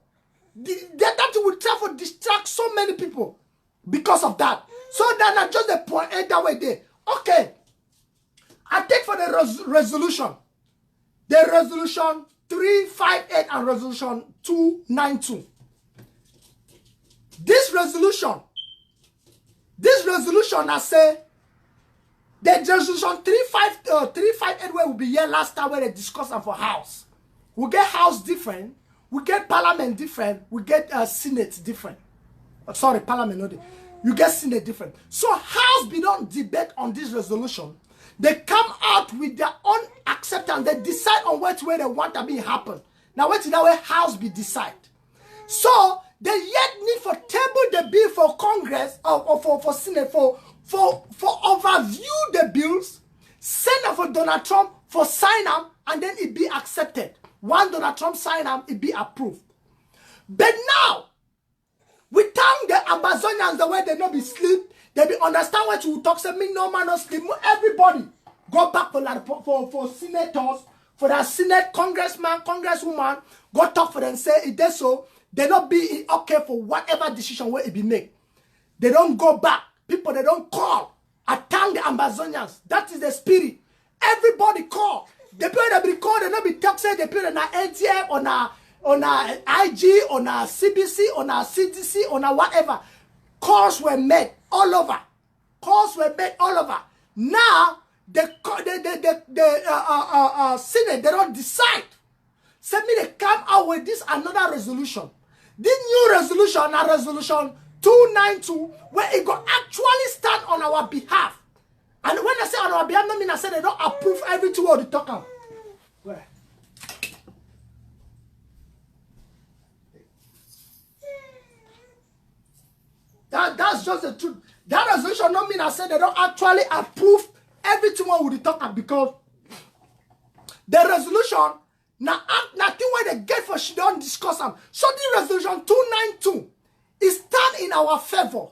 That will try to distract so many people because of that. So then I just the point that way there. Okay. I take for the resolution. The resolution 358 and resolution 292. This resolution I say the resolution 358 where we be here last time where they discussed for House. We get House different, we get Parliament different, we get Senate different. Sorry, Parliament not. You get Senate different. So House be don't debate on this resolution. They come out with their own acceptance. They decide on which way they want to be happen. Now, what is that way House be decide? So they yet need for table the bill for Congress or for Senate for overview the bills, send them for Donald Trump for sign them, and then it be accepted. Once Donald Trump sign them, it be approved. But now, without the Amazonians, the way they not be sleep, they be understand what you talk. Say me no man no sleep. Everybody go back for senators, for the Senate, congressman, congresswoman. Go talk for them. Say it is so. They not be okay for whatever decision where it be made. They don't go back. People they don't call. Attack the Amazonians. That is the spirit. Everybody call. The people that be called, they not be talk. Say the people na ATM on a IG, on a CBC, on a CDC, on a whatever. Calls were made all over. Calls were made all over. Now, the Senate, they don't decide. Send me they come out with this another resolution. This new resolution, a resolution 292, where it go actually stand on our behalf. And when I say on our behalf, I mean I say they don't approve every two word they talk about. Where? That's just the truth. That resolution don't mean I said they don't actually approve everything what we talk about because the resolution nothing where they get for she don't discuss them. So the resolution 292 is stand in our favor.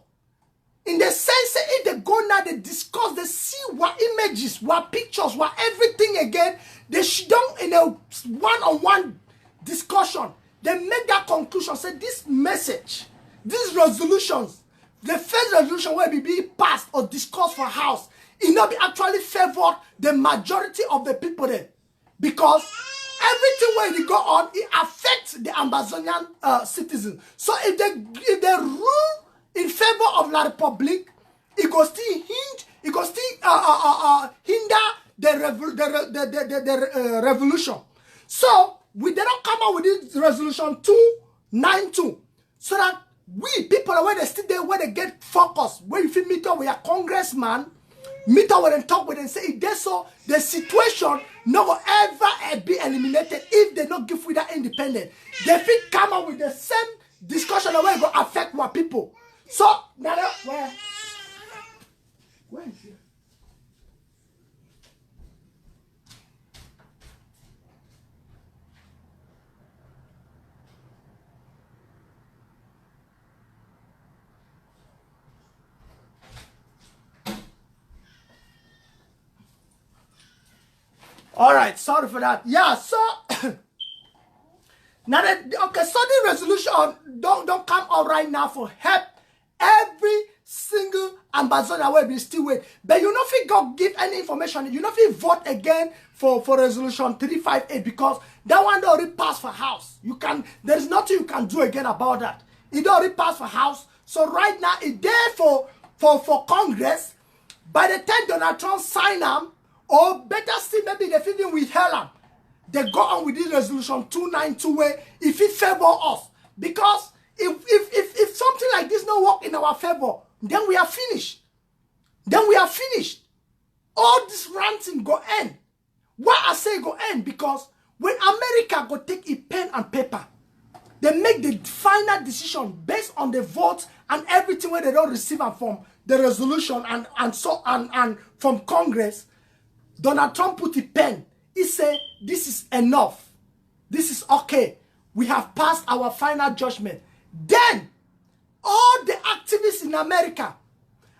In the sense that if they go now, they discuss, they see what images, what pictures, what everything again. They should don't in a one-on-one discussion. They make that conclusion. Say this message, these resolutions the first resolution will be passed or discussed for House, it not be actually favored the majority of the people there. Because everything where they go on, it affects the Amazonian citizens. So if they rule in favor of La Republic, it goes still hinder the revolution. So we did not come out with this resolution 292, so that we people where they still there, where they get focused, where if you meet up with a congressman, meet up with and talk with them, say if they so the situation no will ever be eliminated if they not give with that independent. They fit come up with the same discussion where it will affect our people. So now where is it? All right, sorry for that. Yeah, so now that okay, so the resolution don't come out right now for help every single ambassador will be still wait. But you know if you go give any information, you know if you vote again for resolution 358 because that one already passed for House. You can there's nothing you can do again about that. It already passed for House. So right now it's there for Congress. By the time Donald Trump sign them, or better still, maybe they even withheld them. They go on with this resolution 292 way if it favor us. Because if something like this not work in our favor, then we are finished. Then we are finished. All this ranting go end. Why I say go end? Because when America go take a pen and paper, they make the final decision based on the votes and everything where they don't receive them from the resolution and from Congress. Donald Trump put a pen. He said, this is enough. This is okay. We have passed our final judgment. Then, all the activists in America,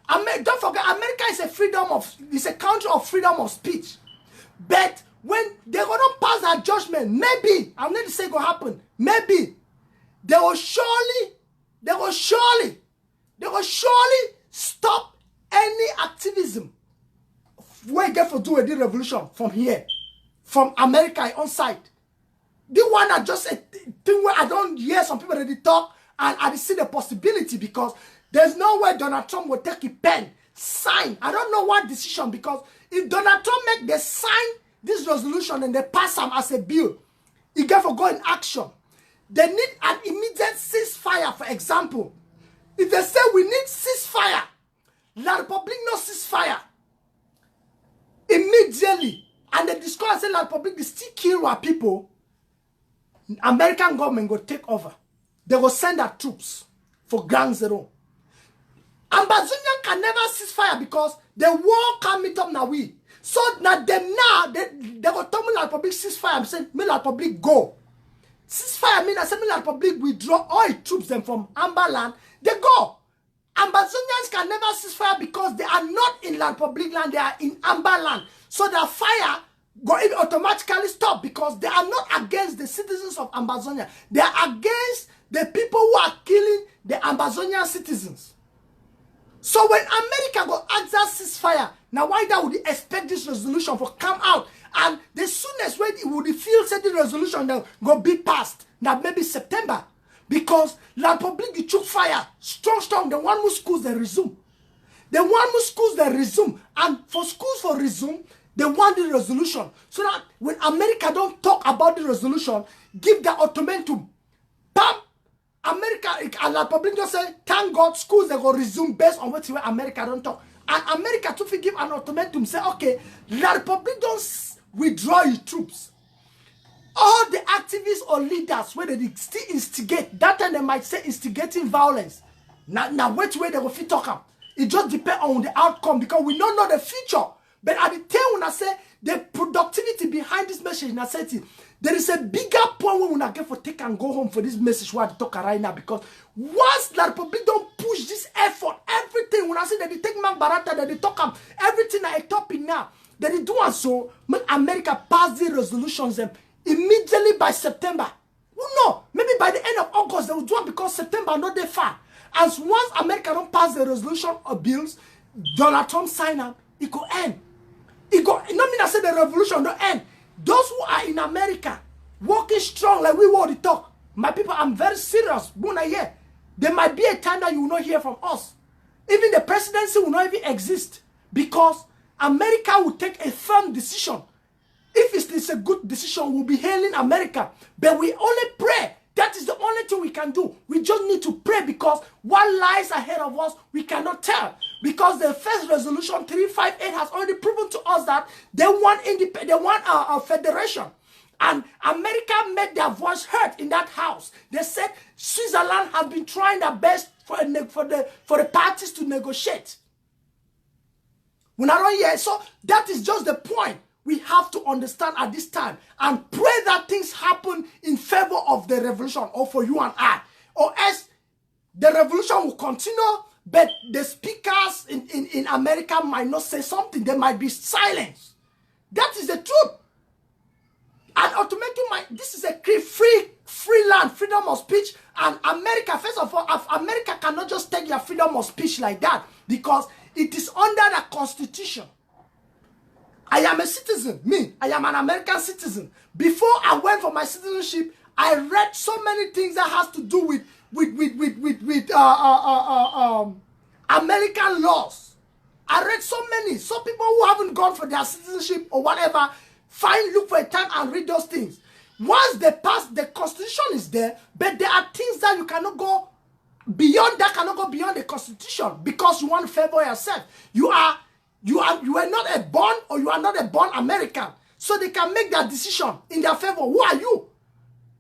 don't forget, America is a country of freedom of speech. But when they're going to pass that judgment, maybe, I'm not to say it will happen, maybe, they will surely stop any activism we get for do a revolution from here, from America on site. The one that just a thing where I don't hear some people already talk and I see the possibility because there's no way Donald Trump will take a pen, sign. I don't know what decision because if Donald Trump make the sign this resolution and they pass them as a bill, he get for go in action. They need an immediate ceasefire, for example. If they say we need ceasefire, La Republic no ceasefire. Immediately, and they discover and say La Republic still kill our people, American government go take over. They will send our troops for ground zero. Ambazonian can never cease fire because the war can meet up now we. So now them now they will tell me La Republic cease fire. I'm saying me La Republic go. Cease fire mean I say me La Republic withdraw all its troops them from Amberland. They go. Ambazonians can never cease fire because they are not in La Republic land, they are in Amber land. So their fire go in automatically stop because they are not against the citizens of Ambazonia. They are against the people who are killing the Ambazonian citizens. So when America go ask that ceasefire, now why that would expect this resolution for come out? And the soonest when it would feel said the resolution that go be passed, now maybe September. Because La Republic took fire, strong, the one who schools they resume. The one who schools they resume. And for schools for resume, they want the resolution. So that when America don't talk about the resolution, give the ultimatum. Bam! America and La Republic just say, thank God schools they go resume based on what America don't talk. And America to give an ultimatum, say, okay, La Republic don't withdraw your troops. All the activists or leaders where they still instigate, that time they might say instigating violence. Now which way they will fit talk up? It just depends on the outcome because we don't know the future. But at the time when I say the productivity behind this message, and I said it, there is a bigger point when I get for take and go home for this message where I talk right now because once La Republic don't push this effort, everything when I say that they take Mark Barata, that they talk up everything I topic now, that they do and so when America pass the resolutions them. Immediately by September. Who know? Maybe by the end of August they will do it because September not that far. As once America don't pass the resolution of bills, Donald Trump sign up, it could end. It go, it not mean I say the revolution don't end. Those who are in America, working strong like we already talk, my people, I'm very serious. There might be a time that you will not hear from us. Even the presidency will not even exist because America will take a firm decision. If it is a good decision, we'll be hailing America. But we only pray. That is the only thing we can do. We just need to pray because what lies ahead of us, we cannot tell. Because the first resolution 358 has already proven to us that they want a federation. And America made their voice heard in that house. They said Switzerland has been trying their best for the parties to negotiate. We're not on yet. So that is just the point we have to understand at this time and pray that things happen in favor of the revolution or for you and I. Or else the revolution will continue, but the speakers in America might not say something. There might be silence. That is the truth. And ultimately, this is a free land, freedom of speech. And America, first of all, America cannot just take your freedom of speech like that because it is under the Constitution. I am a citizen. I am an American citizen. Before I went for my citizenship, I read so many things that has to do with American laws. I read so many. Some people who haven't gone for their citizenship or whatever, look for a time and read those things. Once they pass, the Constitution is there, but there are things that you cannot go beyond. That cannot go beyond the Constitution because you want to favor yourself. You are not a born or you are not a born American, so they can make that decision in their favor. Who are you?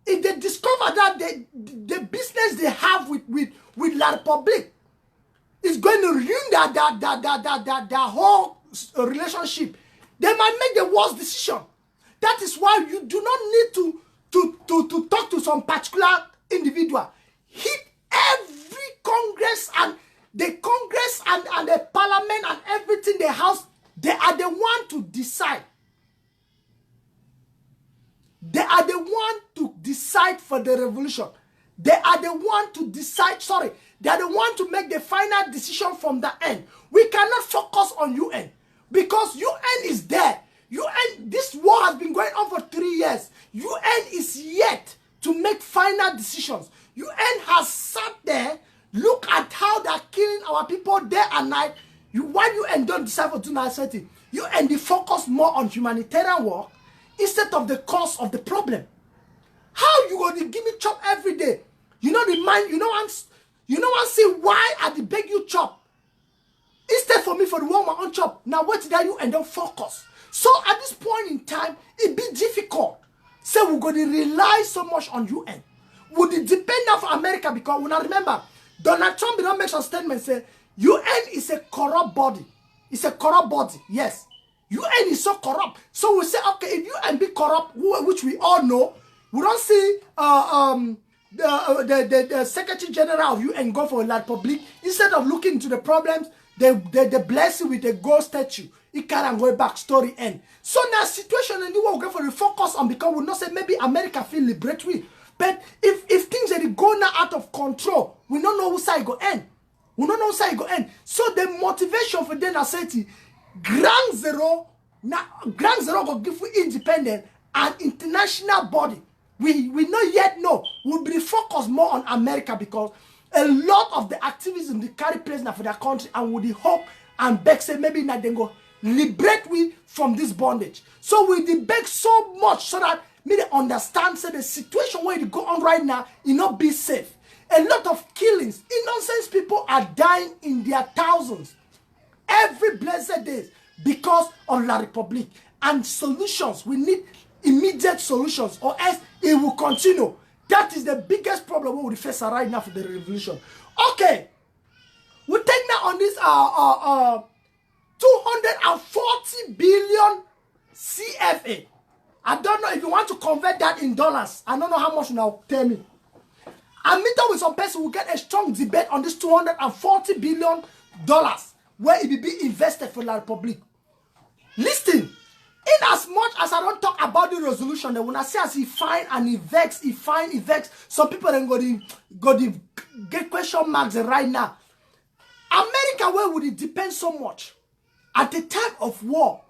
If they discover that the business they have with La Republic is going to ruin their whole relationship, they might make the worst decision. That is why you do not need to talk to some particular individual. Hit every Congress and the Congress and the Parliament and everything, the House, they are the one to decide. They are the one to decide for the revolution. They are the one to decide, they are the one to make the final decision from the end. We cannot focus on UN because UN is there. UN, this war has been going on for 3 years. UN is yet to make final decisions. UN has sat there. Look at how they are killing our people day and night. Why UN don't decide for 2030? UN they focus more on humanitarian work instead of the cause of the problem. How you going to give me chop every day? You know the mind. You know one say why I beg you chop instead for me for the one my own chop. Now what did you and don't focus? So at this point in time, it be difficult. So we're going to rely so much on UN. Would it depend on America? Because we now remember, Donald Trump did not make some statement say UN is a corrupt body. It's a corrupt body. Yes. UN is so corrupt. So we say, okay, if UN be corrupt, which we all know, we don't see the Secretary General of UN go for La Republic. Instead of looking into the problems, they bless you with a gold statue. It can't go back, story end. So now situation and you will go for the focus on because we'll not say maybe America feel liberatory. But if things are going out of control, we don't know whose side go end. We don't know whose side go end. So the motivation for them is say Ground Zero will give you independent and international body. We not yet know. We'll be focused more on America because a lot of the activism they carry place now for their country and with the hope and beg say maybe now they go liberate we from this bondage. So we beg so much so that me they understand say the situation where it go on right now it not be safe. A lot of killings, innocent people are dying in their thousands every blessed day because of La Republic. And solutions, we need immediate solutions or else it will continue. That is the biggest problem we face right now for the revolution. Okay, we take now on this 240 billion CFA. I don't know if you want to convert that in dollars. I don't know how much now. Tell me. I'm meeting with some person who get a strong debate on this $240 billion where it will be invested for La Republic. Listen, In as much as I don't talk about the resolution, then when I say as he find and he vex, some people then go to get question marks right now. America, where would it depend so much? At the time of war,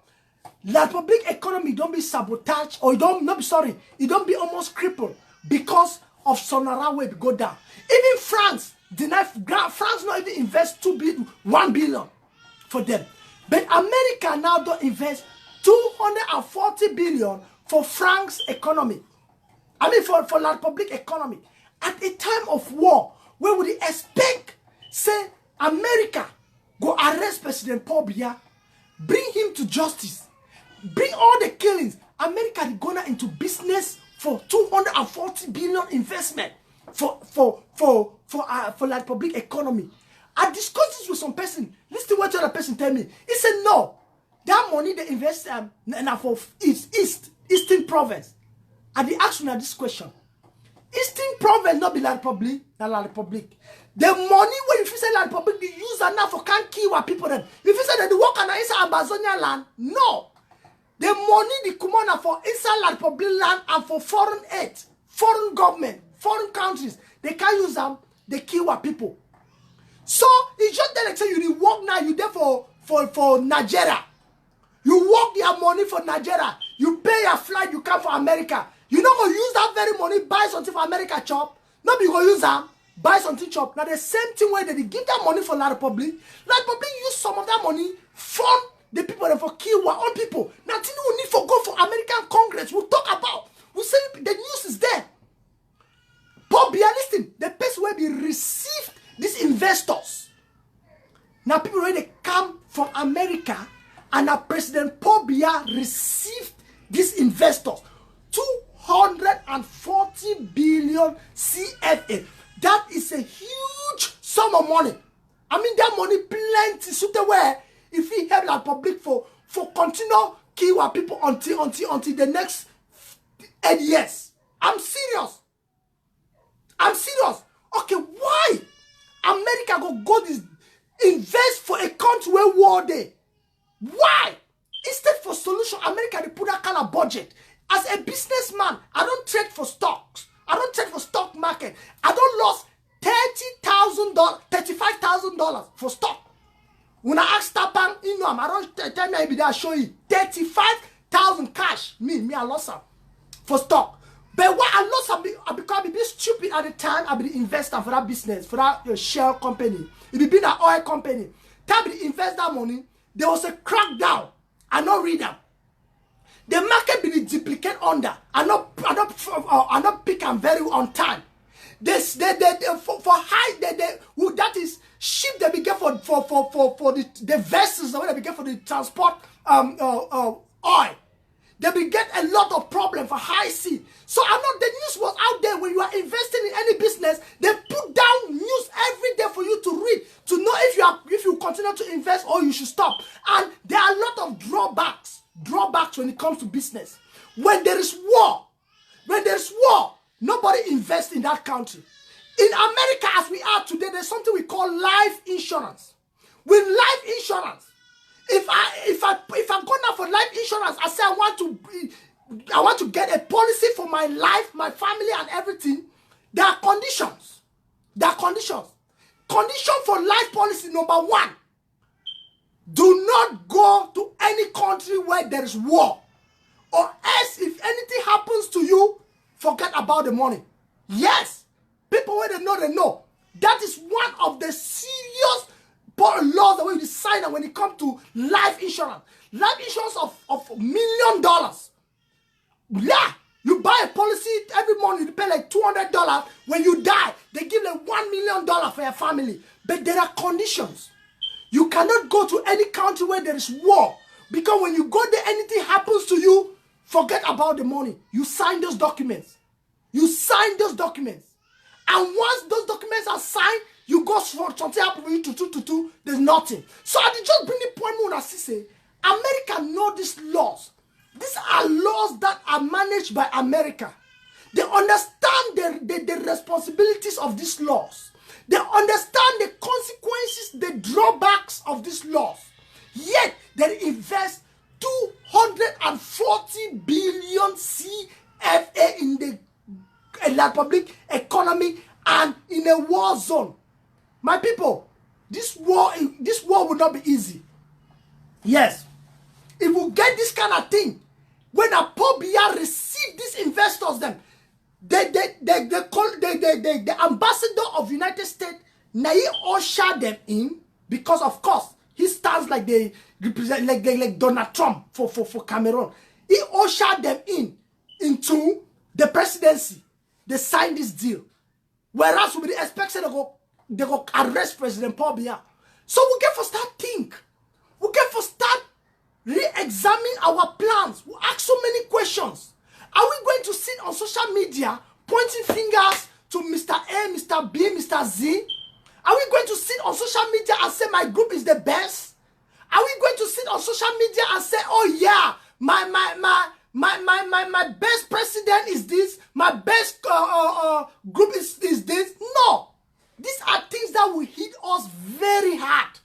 the public economy don't be sabotaged, or it don't be almost crippled because of Sonara where it go down. Even France not even invest 1 billion for them. But America now don't invest 240 billion for France's economy. I mean for the public economy. At a time of war, where would you expect, say, America go arrest President Paul Biya, bring him to justice, bring all the killings. America is going into business for 240 billion investment for the public economy. I discussed this with some person. Listen to what the other person tell me. He said, no, that money they invest for Eastern Province. And they asked me this question. Eastern Province not be La Republic, not La Republic. The money when you say La Republic, they use that now for can't kill what people then. If you say that they work on inside Amazonia land, no. The money they come on for inside La Republic land and for foreign aid, foreign government, foreign countries, they can't use them, they kill what people. So it's just that like say you work now, you there for Nigeria. You work your money for Nigeria. You pay your flight, you come for America. You not gonna use that very money, buy something for America chop. Not be gonna use them, buy something chop. Now the same thing where they give that money for La Republic. La Republic use some of that money fund the people that for kill our own people. Nothing we need for go for American Congress. We'll talk about. We say the news is there. Paul Biya, listen, the person where they received these investors. Now people already come from America and now President Paul Biya received these investors. 240 billion CFA. That is a huge sum of money. I mean that money plenty so the way if we help the public for continue kill our people until the next 8 years. I'm serious. Okay, why America go this invest for a country where war day? Why? Instead for solution, America they put that kind of budget. As a businessman, I don't trade for stocks. I don't trade for stock market. I don't lost $30,000, $35,000 for stock. When I ask Tapan, you know, I don't tell me I show you 35,000 cash. Me, I lost some for stock. But what I lost, I become a bit stupid at the time. I be the investor for that business, for that shell company. It be an oil company. Time to invest that money. There was a crackdown. I not read them. The market be duplicate under. I not pick and very on time. For high that is ship they be get for the vessels that they be get for the transport oil. They will get a lot of problem for high sea. So I know the news was out there when you are investing in any business. They put down news every day for you to read to know if you continue to invest or you should stop. And there are a lot of drawbacks when it comes to business. When there is war, nobody invests in that country. In America, as we are today, there's something we call life insurance. With life insurance, if I go now for life insurance, I say I want to get a policy for my life, my family, and everything. There are conditions. Condition for life policy number 1. Do not go to any country where there is war. Or else, if anything happens to you, forget about the money. Yes. People where they know. That is one of the serious laws that we decide on when it comes to life insurance. Life insurance of $1 million. Yeah. You buy a policy every month, you pay like $200. When you die, they give like $1 million for your family. But there are conditions. You cannot go to any country where there is war. Because when you go there, anything happens to you, forget about the money. You sign those documents. And once those documents are signed, you go for something happen for you to there's nothing. So I just bring the point when I say, America know these laws. These are laws that are managed by America. They understand the responsibilities of these laws. They understand the consequences, the drawbacks of these laws. Yet, they invest 240 billion CFA in the public economy and in a war zone. My people, this war will not be easy. Yes, if we get this kind of thing, when a Pobia receive these investors, them, the ambassador of United States, Nai usher them in because of course he stands like they represent like Donald Trump for Cameroon. He ushered them into the presidency. They signed this deal. Whereas we expect they go arrest President Paul Biya. So we get for start think. We get for start re-examine our plans. We ask so many questions. Are we going to sit on social media pointing fingers to Mr. A, Mr. B, Mr. Z? Are we going to sit on social media and say my group is the best? Are we going to sit on social media and say, oh yeah, my best president is this, my best group is this? No. These are things that will hit us very hard.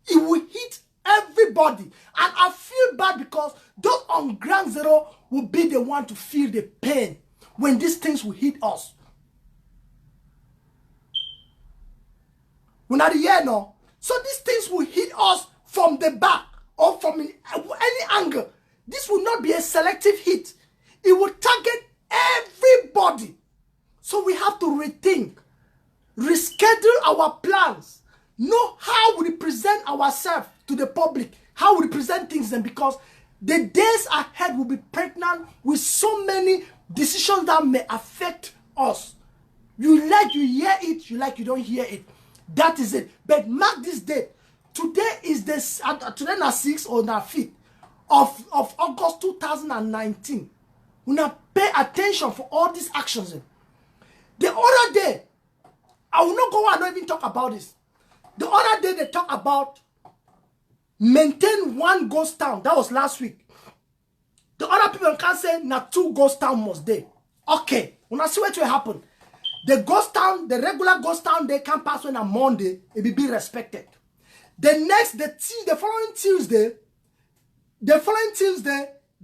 It will hit everybody. And I feel bad because those on ground zero will be the one to feel the pain when these things will hit us. We're not here now. So these things will hit us from the back or from any angle. This will not be a selective hit. It will target everybody. So we have to rethink, reschedule our plans, know how we present ourselves to the public, how we present things, and because the days ahead will be pregnant with so many decisions that may affect us. You like you hear it, you like you don't hear it. That is it. But mark this date. Today is today na 6th or na 5th of August 2019. We now pay attention for all these actions. The other day, I will not go and not even talk about this. The other day they talk about maintain one ghost town. That was last week. The other people can say na 2 ghost town must they. Okay, when I see what will happen. The ghost town, the regular ghost town, they can pass on a Monday, it will be respected. The following Tuesday, the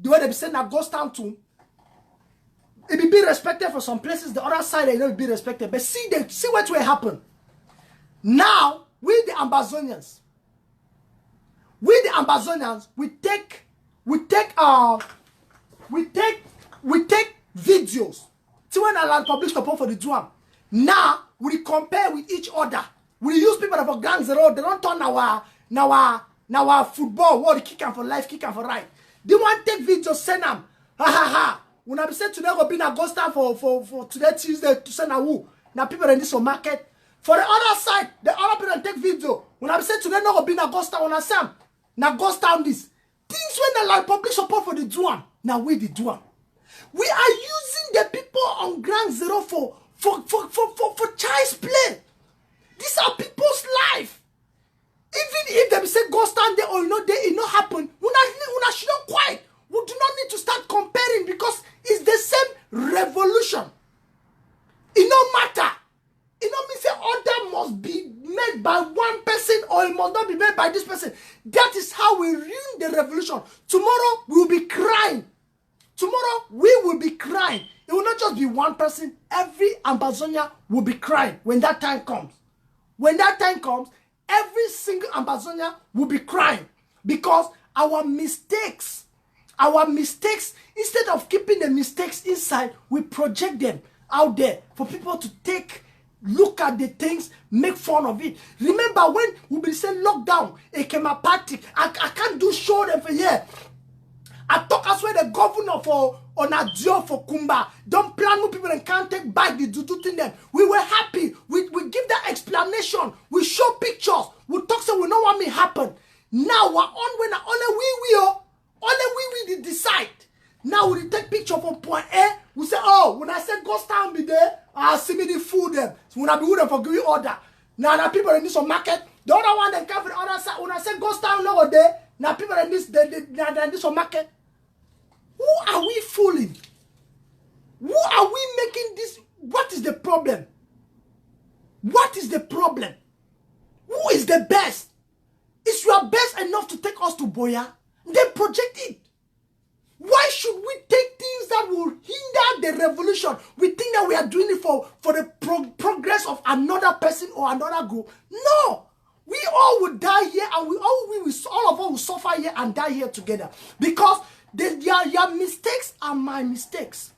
way they be saying a ghost town too, it will be respected for some places. The other side, it will be respected. But see what will happen. Now, we the Amazonians, we take videos. See when I land publish support for the drum. Now we compare with each other. We use people that for gang zero. They don't turn our football. What kick and for life, kick and for right. They want take videos, send them. Ha. When I be said today go be a ghost town for today Tuesday to send a who. Now people in this market. For the other side, the other people take video. When I be said today no go be a ghost town. When I say na ghost town this. Things when they like publish support for the drum. Now we the drum. We are using the people on ground zero for child's play. These are people's life. Even if they say go stand there or it not happen, we should not quiet. We do not need to start comparing because it's the same revolution. It no matter. It don't mean say order must be made by one person or it must not be made by this person. That is how we ruin the revolution. Tomorrow we will be crying. Tomorrow, we will be crying. It will not just be one person. Every Ambazonia will be crying when that time comes. When that time comes, every single Ambazonia will be crying because our mistakes, instead of keeping the mistakes inside, we project them out there for people to look at the things, make fun of it. Remember when we be saying lockdown, it came a party. I can't do show them for here. I talk as well the governor for Onadio for Kumba. Don't plan with people and can't take back the do thing them. We were happy. We give that explanation. We show pictures. We talk so we know what may happen. Now we're on when only we decide. Now we take picture from point A. We say, oh, when I said ghost town be there, I'll see me the food them. So when I be with them for giving order. Now people in this market, the other one they come from the other side. When I said ghost town no there, now people in this market. Who are we fooling? Who are we making this? What is the problem? What is the problem? Who is the best? Is your best enough to take us to Boya? Then project it. Why should we take things that will hinder the revolution? We think that we are doing it for the progress of another person or another group. No. We all will die here, and all of us will suffer here and die here together. Because your mistakes are my mistakes.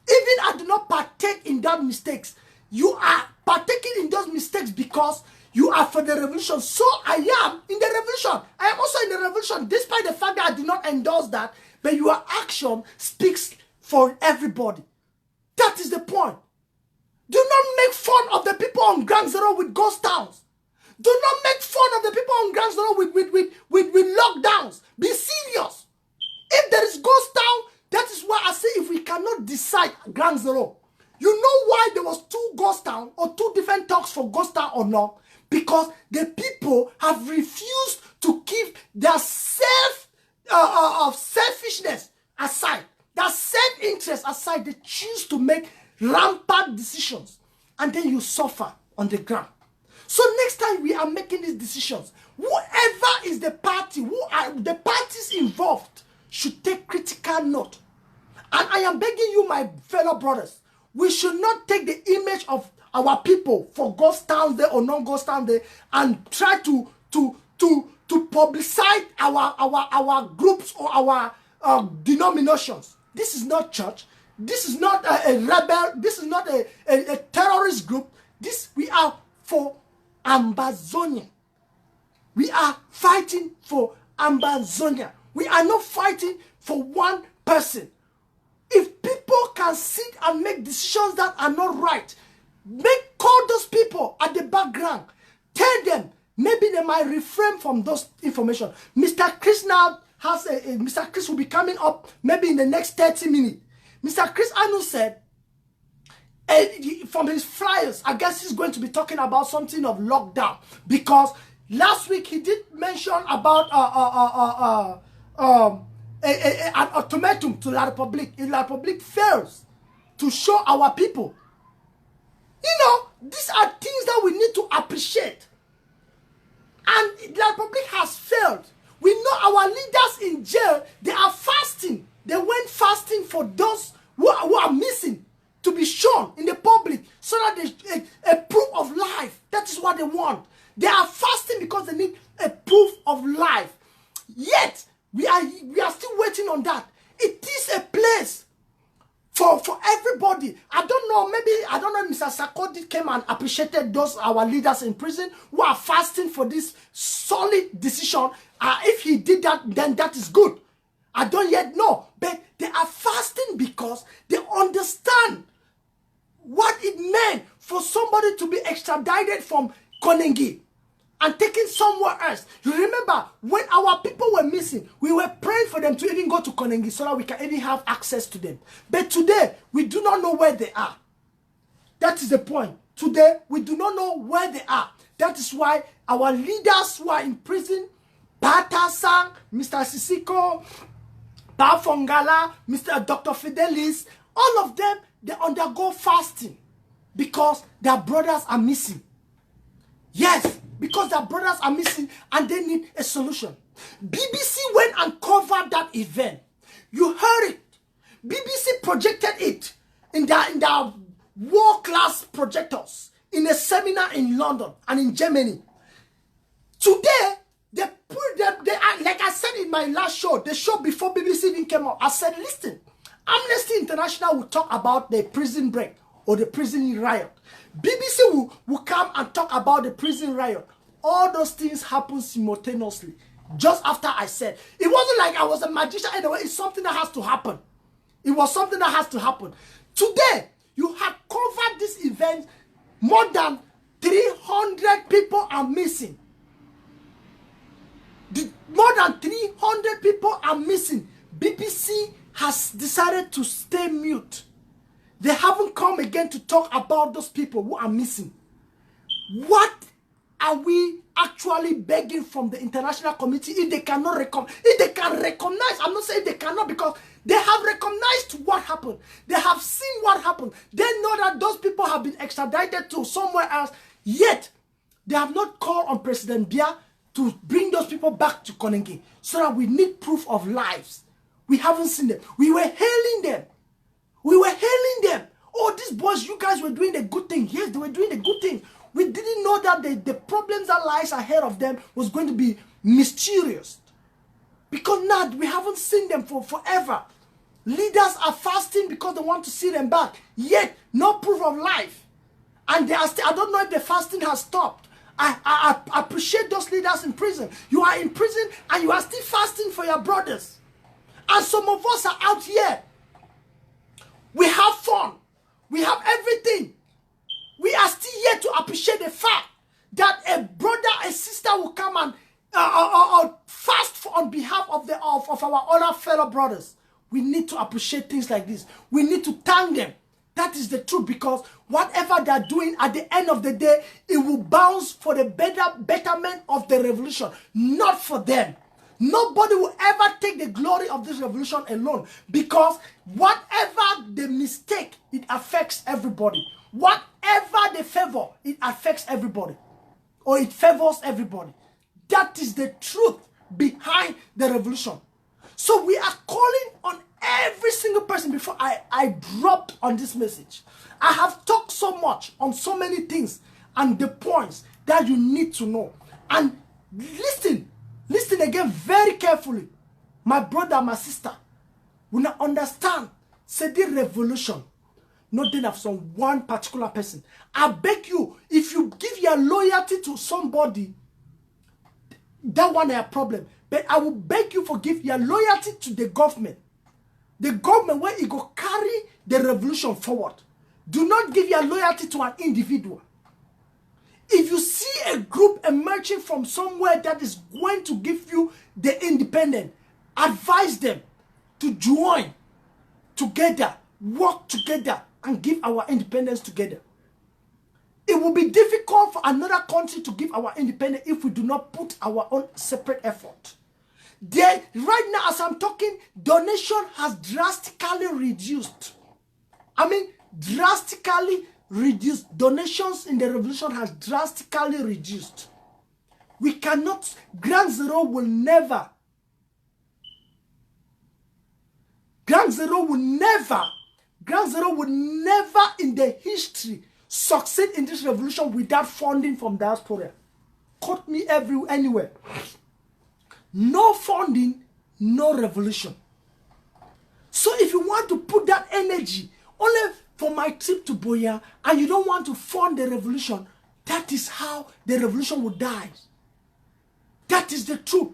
Even I do not partake in that mistakes. You are partaking in those mistakes because you are for the revolution. So I am in the revolution. I am also in the revolution, despite the fact that I do not endorse that. But your action speaks for everybody. That is the point. Do not make fun of the people on Ground Zero with ghost towns. Do not make fun of the people on Ground Zero with lockdowns. Be serious. If there is ghost town, that is why I say if we cannot decide Ground Zero. You know why there was 2 ghost town or 2 different talks for ghost town or not? Because the people have refused to keep their selfishness aside, that self-interest aside. They choose to make rampant decisions, and then you suffer on the ground. So next time we are making these decisions, whoever is the party, who are the parties involved, should take critical note. And I am begging you, my fellow brothers, we should not take the image of our people for ghost towns there or non-ghost town there and try to publicize our groups or our denominations. This is not church. This is not a rebel. This is not a terrorist group. We are for Ambazonia. We are fighting for Ambazonia. We are not fighting for one person. If people can sit and make decisions that are not right, call those people at the background. Tell them, maybe they might refrain from those information. Mr. Chris now has Mr. Chris will be coming up maybe in the next 30 minutes. Mr. Chris Anu said, from his flyers, I guess he's going to be talking about something of lockdown, because last week he did mention about an ultimatum to La Republique. If La Republique fails to show our people, these are things that we need to appreciate. And La Republique has failed. We know our leaders in jail, they are fasting. They went fasting for those who are missing to be shown in the public, so that there's a proof of life. That is what they want. They are fasting because they need a proof of life. Yet, we are still waiting on that. It is a place for everybody. I don't know, Mr. Sicot came and appreciated those our leaders in prison who are fasting for this solid decision. If he did that, then that is good. I don't yet know, but they are fasting because they understand what it meant for somebody to be extradited from Konengi and taken somewhere else. You remember when our people were missing, we were praying for them to even go to Konengi so that we can even have access to them. But today, we do not know where they are. That is the point. Today, we do not know where they are. That is why our leaders who are in prison, Batasang, Mr. Sisiko, Bafongala, Mr. Dr. Fidelis, all of them, they undergo fasting because their brothers are missing. Yes, because their brothers are missing and they need a solution. BBC went and covered that event. You heard it. BBC projected it in their world-class projectors in a seminar in London and in Germany. Today, they like I said in my last show, the show before BBC even came out, I said, listen, Amnesty International will talk about the prison break or the prison riot. BBC will come and talk about the prison riot. All those things happen simultaneously. Just after I said, it wasn't like I was a magician anyway. It's something that has to happen. It was something that has to happen. Today, you have covered this event. More than 300 people are missing. More than 300 people are missing. BBC has decided to stay mute. They haven't come again to talk about those people who are missing. What are we actually begging from the international community if they cannot if they can recognize? I'm not saying they cannot, because they have recognized what happened. They have seen what happened. They know that those people have been extradited to somewhere else. Yet, they have not called on President Biya to bring those people back to Konenge, so that we need proof of lives. We haven't seen them. We were hailing them. We were hailing them. Oh, these boys, you guys were doing the good thing. Yes, they were doing the good thing. We didn't know that the problems that lies ahead of them was going to be mysterious. Because now we haven't seen them for forever. Leaders are fasting because they want to see them back. Yet, no proof of life. And they are still, I don't know if the fasting has stopped. I appreciate those leaders in prison. You are in prison and you are still fasting for your brothers. And some of us are out here. We have fun. We have everything. We are still here to appreciate the fact that a brother, a sister will come and fast on behalf of our other fellow brothers. We need to appreciate things like this. We need to thank them. That is the truth, because whatever they are doing at the end of the day, it will bounce for the betterment of the revolution, not for them. Nobody will ever take the glory of this revolution alone, because whatever the mistake, it affects everybody. Whatever the favor, it affects everybody, or it favors everybody. That is the truth behind the revolution. So we are calling on every single person. Before I dropped on this message, I have talked so much on so many things and the points that you need to know. And listen again very carefully. My brother, my sister, will not understand. Say the revolution, not then of some one particular person. I beg you, if you give your loyalty to somebody, that one is a problem. But I will beg you forgive your loyalty to the government. The government where it go carry the revolution forward. Do not give your loyalty to an individual. If you see a group emerging from somewhere that is going to give you the independence, advise them to join together, work together, and give our independence together. It will be difficult for another country to give our independence if we do not put our own separate effort. Then, right now, as I'm talking, donation has drastically reduced. I mean, drastically reduced. Donations in the revolution has drastically reduced. We cannot, Ground Zero will never in the history succeed in this revolution without funding from diaspora. Quote me anywhere. No funding, no revolution. So if you want to put that energy only for my trip to Boya and you don't want to fund the revolution, that is how the revolution will die. That is the truth.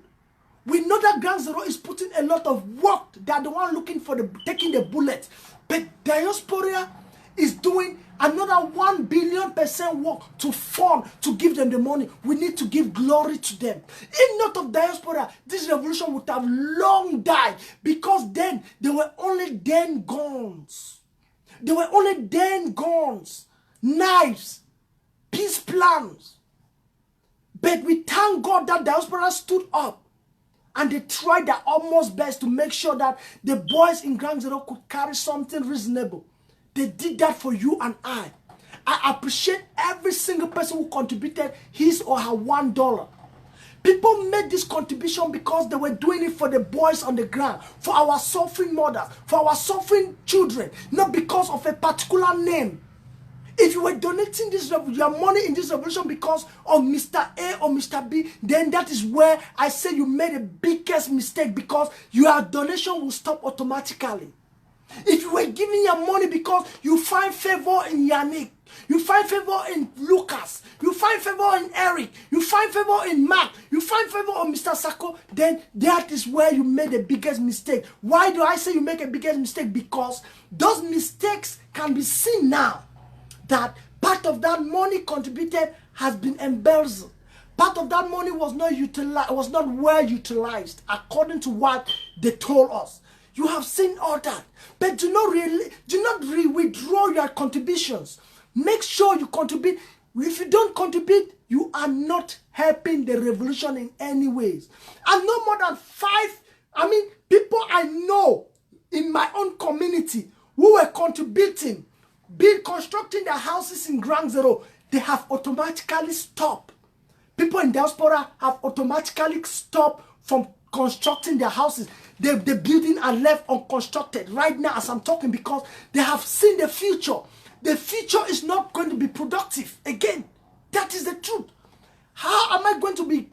We know that Ground Zero is putting a lot of work. They are the one looking for taking the bullet. But diaspora is doing another 1 billion% work to fund, to give them the money. We need to give glory to them. If not of diaspora, this revolution would have long died, because then there were only then guns. There were only then guns, knives, peace plans. But we thank God that diaspora stood up and they tried their utmost best to make sure that the boys in Ground Zero could carry something reasonable. They did that for you and I. I appreciate every single person who contributed his or her $1. People made this contribution because they were doing it for the boys on the ground, for our suffering mothers, for our suffering children, not because of a particular name. If you were donating this your money in this revolution because of Mr. A or Mr. B, then that is where I say you made the biggest mistake, because your donation will stop automatically. If you were giving your money because you find favor in Yannick, you find favor in Lucas, you find favor in Eric, you find favor in Mark, you find favor on Mr. Sicot, then that is where you made the biggest mistake. Why do I say you make a biggest mistake? Because those mistakes can be seen now. That part of that money contributed has been embezzled. Part of that money was not utilized, was not well utilized according to what they told us. You have seen all that, but do not withdraw your contributions. Make sure you contribute. If you don't contribute, you are not helping the revolution in any ways. And no more than 5, people I know in my own community who were contributing, constructing their houses in Ground Zero, they have automatically stopped. People in diaspora have automatically stopped from constructing their houses. The building are left unconstructed right now as I'm talking because they have seen the future. The future is not going to be productive again. That is the truth. How am I going to be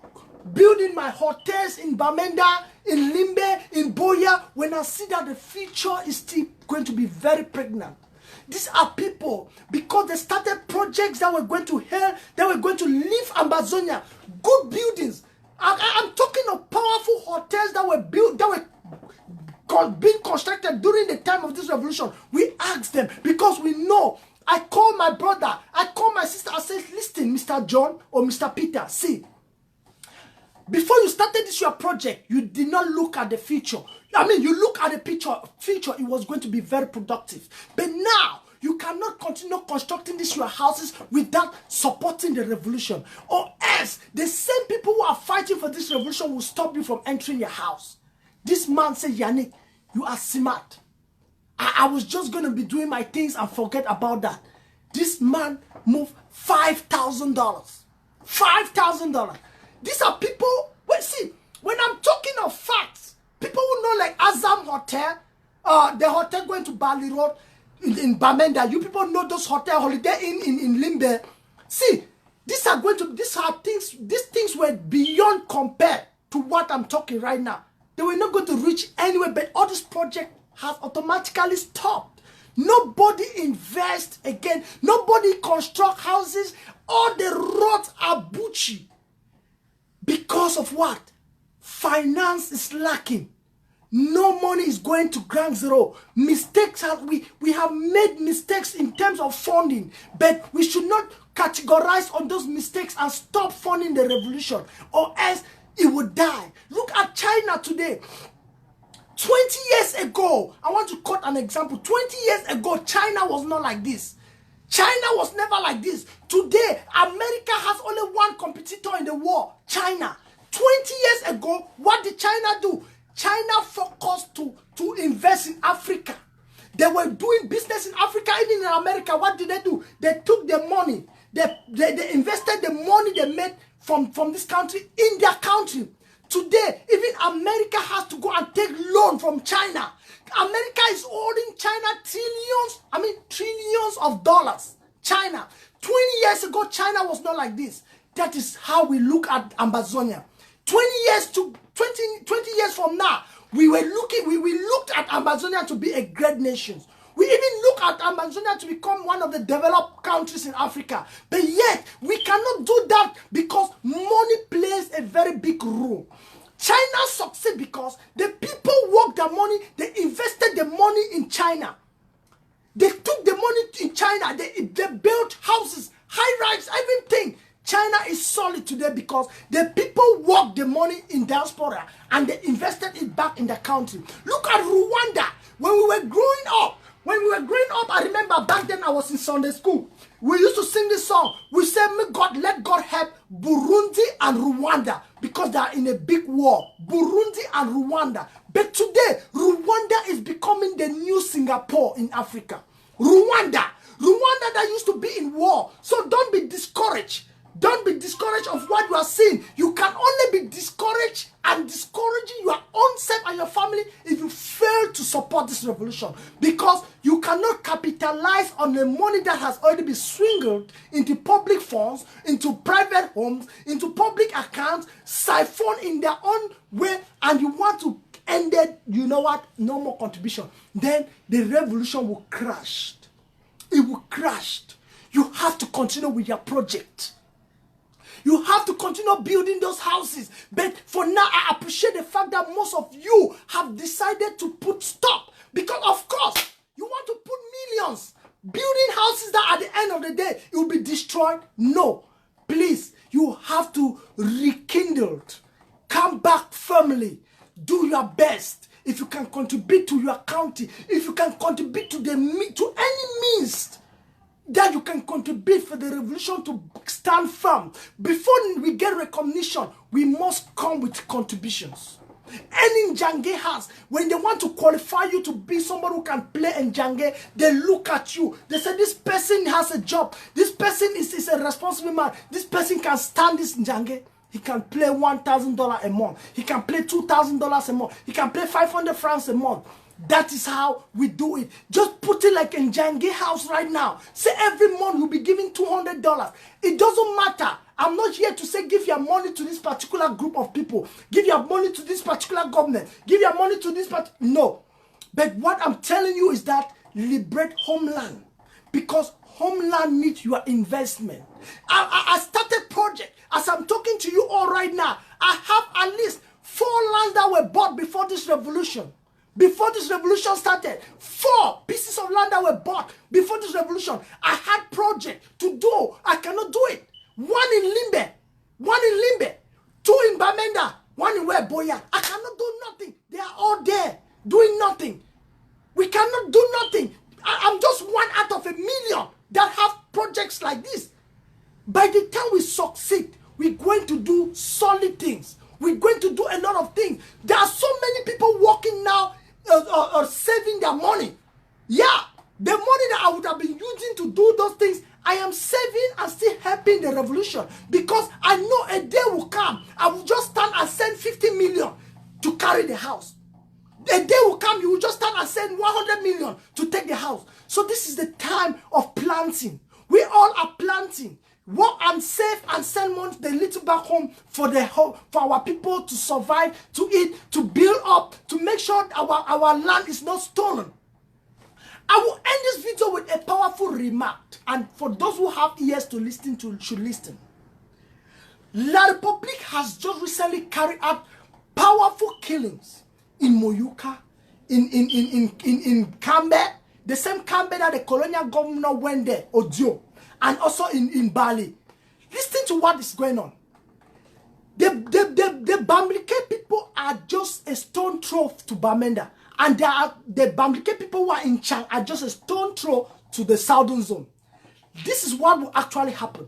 building my hotels in Bamenda, in Limbe, in Boya, when I see that the future is still going to be very pregnant? These are people, because they started projects that were going to help, that were going to leave Amazonia, good buildings. I'm talking of powerful hotels that were built, that were being constructed during the time of this revolution. We asked them because we know. I call my brother, I call my sister, I say, listen, Mr. John or Mr. Peter, see, before you started this your project, you did not look at the future. I mean, you look at the future, it was going to be very productive. But now, you cannot continue constructing these your houses without supporting the revolution. Or else, the same people who are fighting for this revolution will stop you from entering your house. This man said, Yannick, you are smart. I was just going to be doing my things and forget about that. This man moved $5,000. $5,000. These are people, well, see, when I'm talking of facts, people who know like Azam Hotel, the hotel going to Bali Road in Bamenda, you people know those hotel Holiday Inn in Limbe. See, these things were beyond compared to what I'm talking right now. They were not going to reach anywhere, but all this project has automatically stopped. Nobody invests again. Nobody construct houses. All the roads are butchy. Because of what? Finance is lacking. No money is going to ground zero. Mistakes we have made mistakes in terms of funding, but we should not categorize on those mistakes and stop funding the revolution, or else it will die. Look at China today. 20 years ago, I want to quote an example. 20 years ago, China was not like this. China was never like this. Today, America has only one competitor in the world, China. 20 years ago, what did China do? China focused to invest in Africa. They were doing business in Africa, even in America. What did they do? They took the money. They invested the money they made from this country in their country. Today, even America has to go and take loan from China. America is owing China trillions of dollars. China. 20 years ago, China was not like this. That is how we look at Amazonia. 20 years from now, we looked at Amazonia to be a great nation. We even look at Amazonia to become one of the developed countries in Africa. But yet, we cannot do that because money plays a very big role. China succeeds because the people work their money, they invested the money in China. They took the money in China, they built houses, high-rise, everything. China is solid today because the people work the money in diaspora and they invested it back in the country. Look at Rwanda. When we were growing up, I remember back then I was in Sunday school. We used to sing this song. We said, let God help Burundi and Rwanda because they are in a big war. Burundi and Rwanda. But today, Rwanda is becoming the new Singapore in Africa. Rwanda that used to be in war. So don't be discouraged. Don't be discouraged of what you are seeing. You can only be discouraged and discouraging your own self and your family if you fail to support this revolution. Because you cannot capitalize on the money that has already been swindled into public funds, into private homes, into public accounts, siphoned in their own way, and you want to end it, you know what, no more contribution. Then the revolution will crash. It will crash. You have to continue with your project. You have to continue building those houses. But for now, I appreciate the fact that most of you have decided to put stop. Because of course, you want to put millions building houses that at the end of the day, it will be destroyed. No. Please, you have to rekindle. Come back firmly. Do your best. If you can contribute to your county, if you can contribute to any means that you can contribute for the revolution to stand firm. Before we get recognition, we must come with contributions. Any Njange house, when they want to qualify you to be somebody who can play Njange, they look at you. They say, this person has a job. This person is a responsible man. This person can stand this Njange. He can play $1,000 a month. He can play $2,000 a month. He can play 500 francs a month. That is how we do it. Just put it like a Njange house right now. Say every month you'll be giving $200. It doesn't matter. I'm not here to say give your money to this particular group of people. Give your money to this particular government. Give your money to this no. But what I'm telling you is that liberate homeland. Because homeland needs your investment. I started project. As I'm talking to you all right now, I have at least 4 lands that were bought before this revolution. Before this revolution started, 4 pieces of land that were bought before this revolution. I had project to do. I cannot do it. 1 in Limbe, 2 in Bamenda, 1 in Weboya. I cannot do nothing. They are all there doing nothing. We cannot do nothing. I'm just 1 out of 1,000,000 that have projects like this. By the time we succeed, we're going to do solid things. We're going to do a lot of things. There are so many people working now, saving their money. Yeah, the money that I would have been using to do those things, I am saving and still helping the revolution, because I know a day will come. I will just stand and send 50 million to carry the house. A day will come, you will just stand and send 100 million to take the house. So this is the time of planting. We all are planting. Work and save and send money the little back home for our people to survive, to eat, to build up, to make sure our land is not stolen. I will end this video with a powerful remark, and for those who have ears to listen to should listen. La Republique has just recently carried out powerful killings in Moyuka, in Cambe, the same Cambe that the colonial governor went there, Odio, and also in Bali. Listen to what is going on. The Bamileke people are just a stone throw to Bamenda. And the Bamileke people who are in Chang are just a stone throw to the southern zone. This is what will actually happen.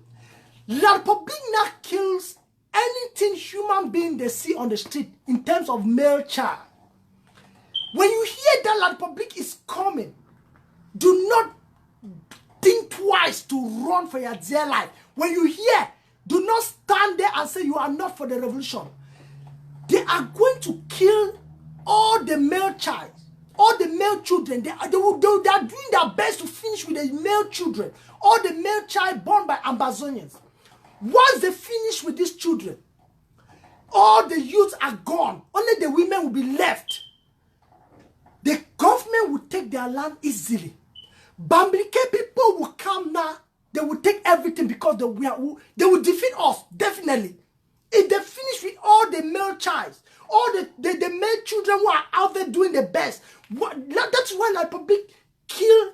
La Republique now kills anything human being they see on the street in terms of male child. When you hear that La Republique is coming, do not think twice to run for your dear life. When you hear, do not stand there and say you are not for the revolution. They are going to kill all the male child, all the male children. They are doing their best to finish with the male children, all the male child born by Amazonians. Once they finish with these children, all the youths are gone. Only the women will be left. The government will take their land easily. Bamileke people will come now. They will take everything because they will defeat us, definitely. If they finish with all the male child, all the male children who are out there doing the best, that's why the Republic kill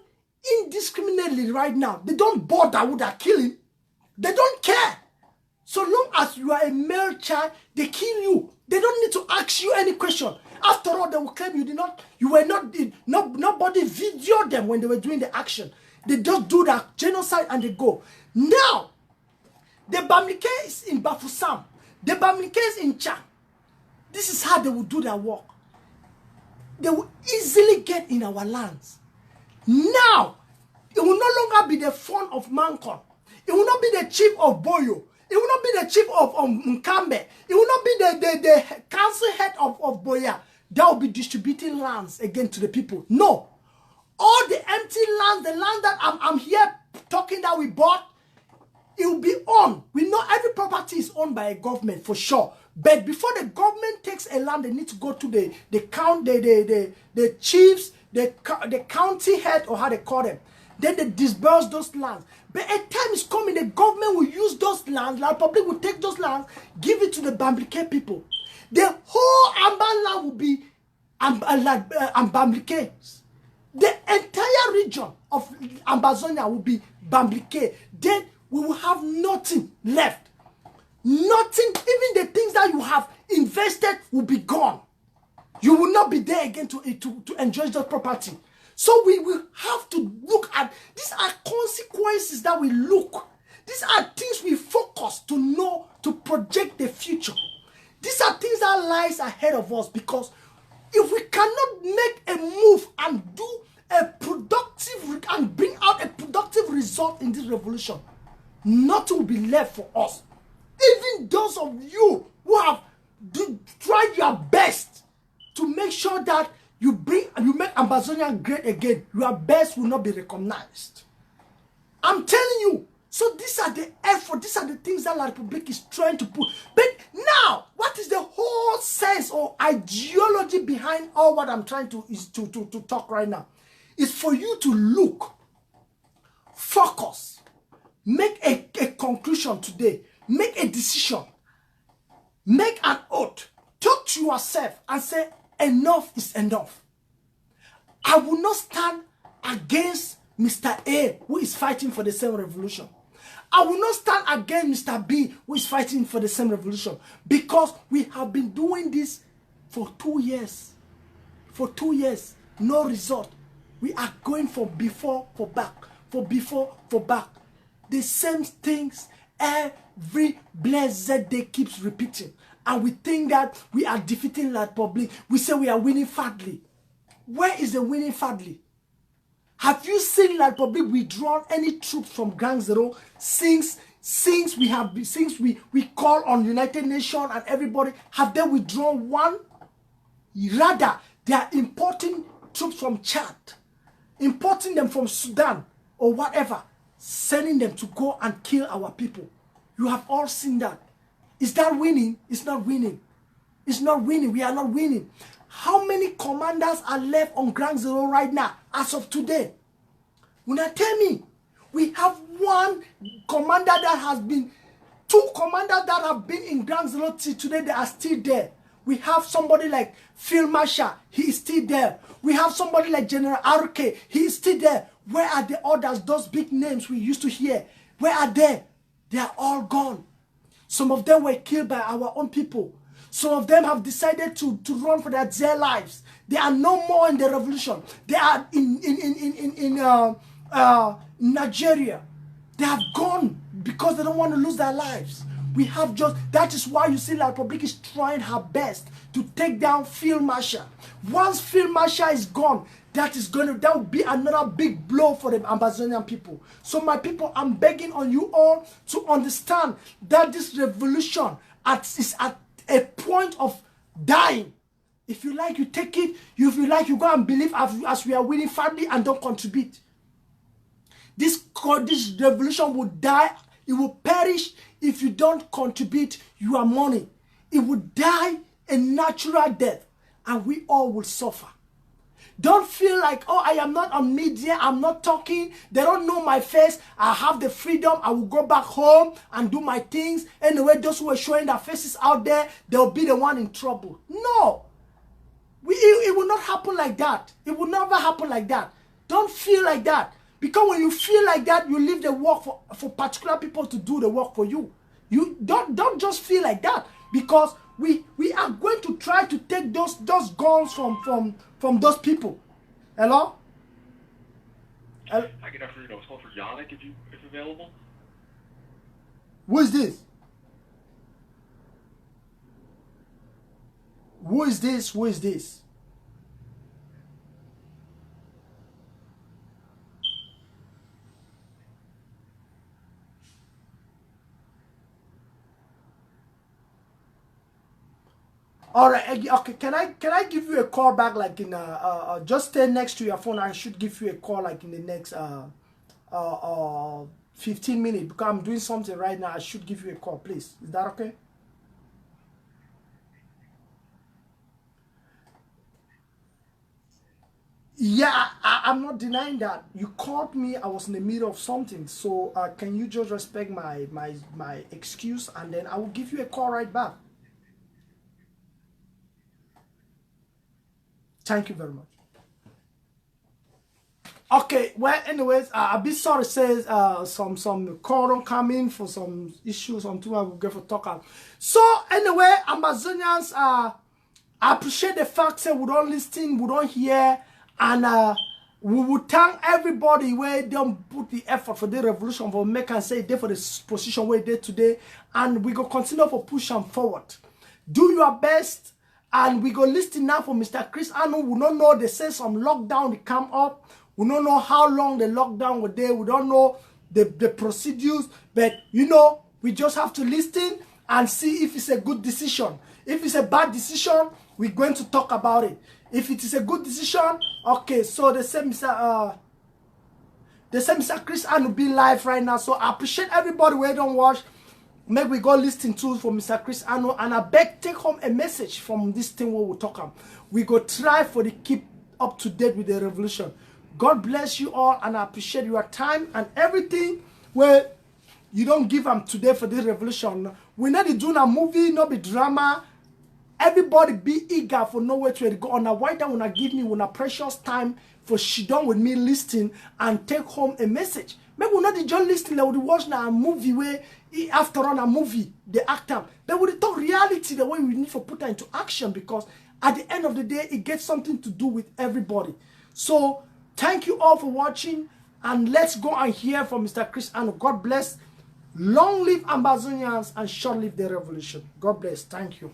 indiscriminately right now. They don't bother with that killing. They don't care. So long as you are a male child, they kill you. They don't need to ask you any question. After all, they will claim nobody videoed them when they were doing the action. They just do that genocide and they go. Now, the Bamileke is in Bafoussam. The Bamileke is in Chang. This is how they will do their work. They will easily get in our lands. Now, it will no longer be the fun of Mankon. It will not be the chief of Boyo. It will not be the chief of Mkambe. It will not be the council head of Boya that will be distributing lands again to the people. No. All the empty lands, the land that I'm here talking that we bought, it will be owned. We know every property is owned by a government for sure. But before the government takes a land, they need to go to the chiefs, the county head, or how they call them. Then they disperse those lands. But a time is coming, the government will use those lands, the public will take those lands, give it to the Bamileke people. The whole Amban land will be Bamileke. The entire region of Amazonia will be Bamileke. Then we will have nothing left. Nothing, even the things that you have invested will be gone. You will not be there again to enjoy the property. So we will have to look at, these are consequences that we look. These are things we focus to know, to project the future. These are things that lies ahead of us, because if we cannot make a move and do a productive and bring out a productive result in this revolution, nothing will be left for us. Even those of you who have tried your best to make sure that you make Ambazonian great again, your best will not be recognized. I'm telling you. So these are the effort, these are the things that La Republique is trying to put. But now, what is the whole sense or ideology behind all what I'm trying to talk right now? Is for you to look, focus, make a conclusion today, make a decision, make an oath, talk to yourself and say, enough is enough. I will not stand against Mr. A, who is fighting for the same revolution. I will not stand against Mr. B, who is fighting for the same revolution, because we have been doing this for 2 years. For 2 years, no result. We are going from before for back, for before for back. The same things every blessed day keeps repeating. And we think that we are defeating La Republique. We say we are winning fadly. Where is the winning fadly? Have you seen La Republique withdrawn any troops from Ground Zero since we call on United Nations and everybody? Have they withdrawn one? Rather, they are importing troops from Chad, importing them from Sudan or whatever, sending them to go and kill our people. You have all seen that. Is that winning? It's not winning. It's not winning. We are not winning. How many commanders are left on Ground Zero right now as of today? When I tell me, we have one commander that has been, 2 commanders that have been in Ground Zero till today, they are still there. We have somebody like Field Marshal, he is still there. We have somebody like General RK, he is still there. Where are the others, those big names we used to hear? Where are they? They are all gone. Some of them were killed by our own people. Some of them have decided to run for their lives. They are no more in the revolution. They are in Nigeria. They have gone because they don't want to lose their lives. We have just, that is why you see La Republique is trying her best to take down Field Marshal. Once Field Marshal is gone, that will be another big blow for the Amazonian people. So my people, I'm begging on you all to understand that this revolution is at a point of dying. If you like, you take it. If you like, you go and believe as we are winning family and don't contribute. This revolution will die. It will perish if you don't contribute your money. It will die a natural death, and we all will suffer. Don't feel like, oh, I am not on media, I'm not talking, they don't know my face, I have the freedom, I will go back home and do my things. Anyway, those who are showing their faces out there, they'll be the one in trouble. No. It will not happen like that. It will never happen like that. Don't feel like that. Because when you feel like that, you leave the work for particular people to do the work for you. You don't just feel like that. Because we are going to try to take those guns from those people. Hello? Hi, good afternoon. I was calling for Yannick, if available. Who is this? Who is this? Who is this? All right, okay. Can I give you a call back like in just stay next to your phone? I should give you a call like in the next 15 minutes because I'm doing something right now. I should give you a call, please. Is that okay? Yeah, I'm not denying that. You called me. I was in the middle of something. So can you just respect my excuse, and then I will give you a call right back. Thank you very much. Okay, well, anyways, a bit sorry says some call don't come in for some issues on tomorrow we'll get for talk. So anyway, Amazonians, I appreciate the fact that we don't listen, we don't hear, and we would thank everybody where they don't put the effort for the revolution for make and say they for the position where they today, and we go continue for push them forward. Do your best. And we go listen now for Mr. Chris Arnold. We don't know, they say some lockdown will come up. We don't know how long the lockdown will be. We don't know the procedures. But, you know, we just have to listen and see if it's a good decision. If it's a bad decision, we're going to talk about it. If it is a good decision, okay, so they say Mr. Chris Arnold be live right now. So I appreciate everybody who don't watch. Maybe we go listen to for Mr. Chris Arnold, and I beg take home a message from this thing where we talk about. We go try for the keep up to date with the revolution. God bless you all, and I appreciate your time and everything where you don't give them today for this revolution. We not doing a movie, not be drama. Everybody be eager for nowhere to go on. Why don't wanna give me a precious time for she done with me listening and take home a message? Maybe we're not the just listening, they would watch now a movie where after on a movie, the actor, they would talk reality the way we need to put that into action, because at the end of the day, it gets something to do with everybody. So thank you all for watching, and let's go and hear from Mr. Chris Arnold. God bless. Long live Ambazonians and short live the revolution. God bless. Thank you.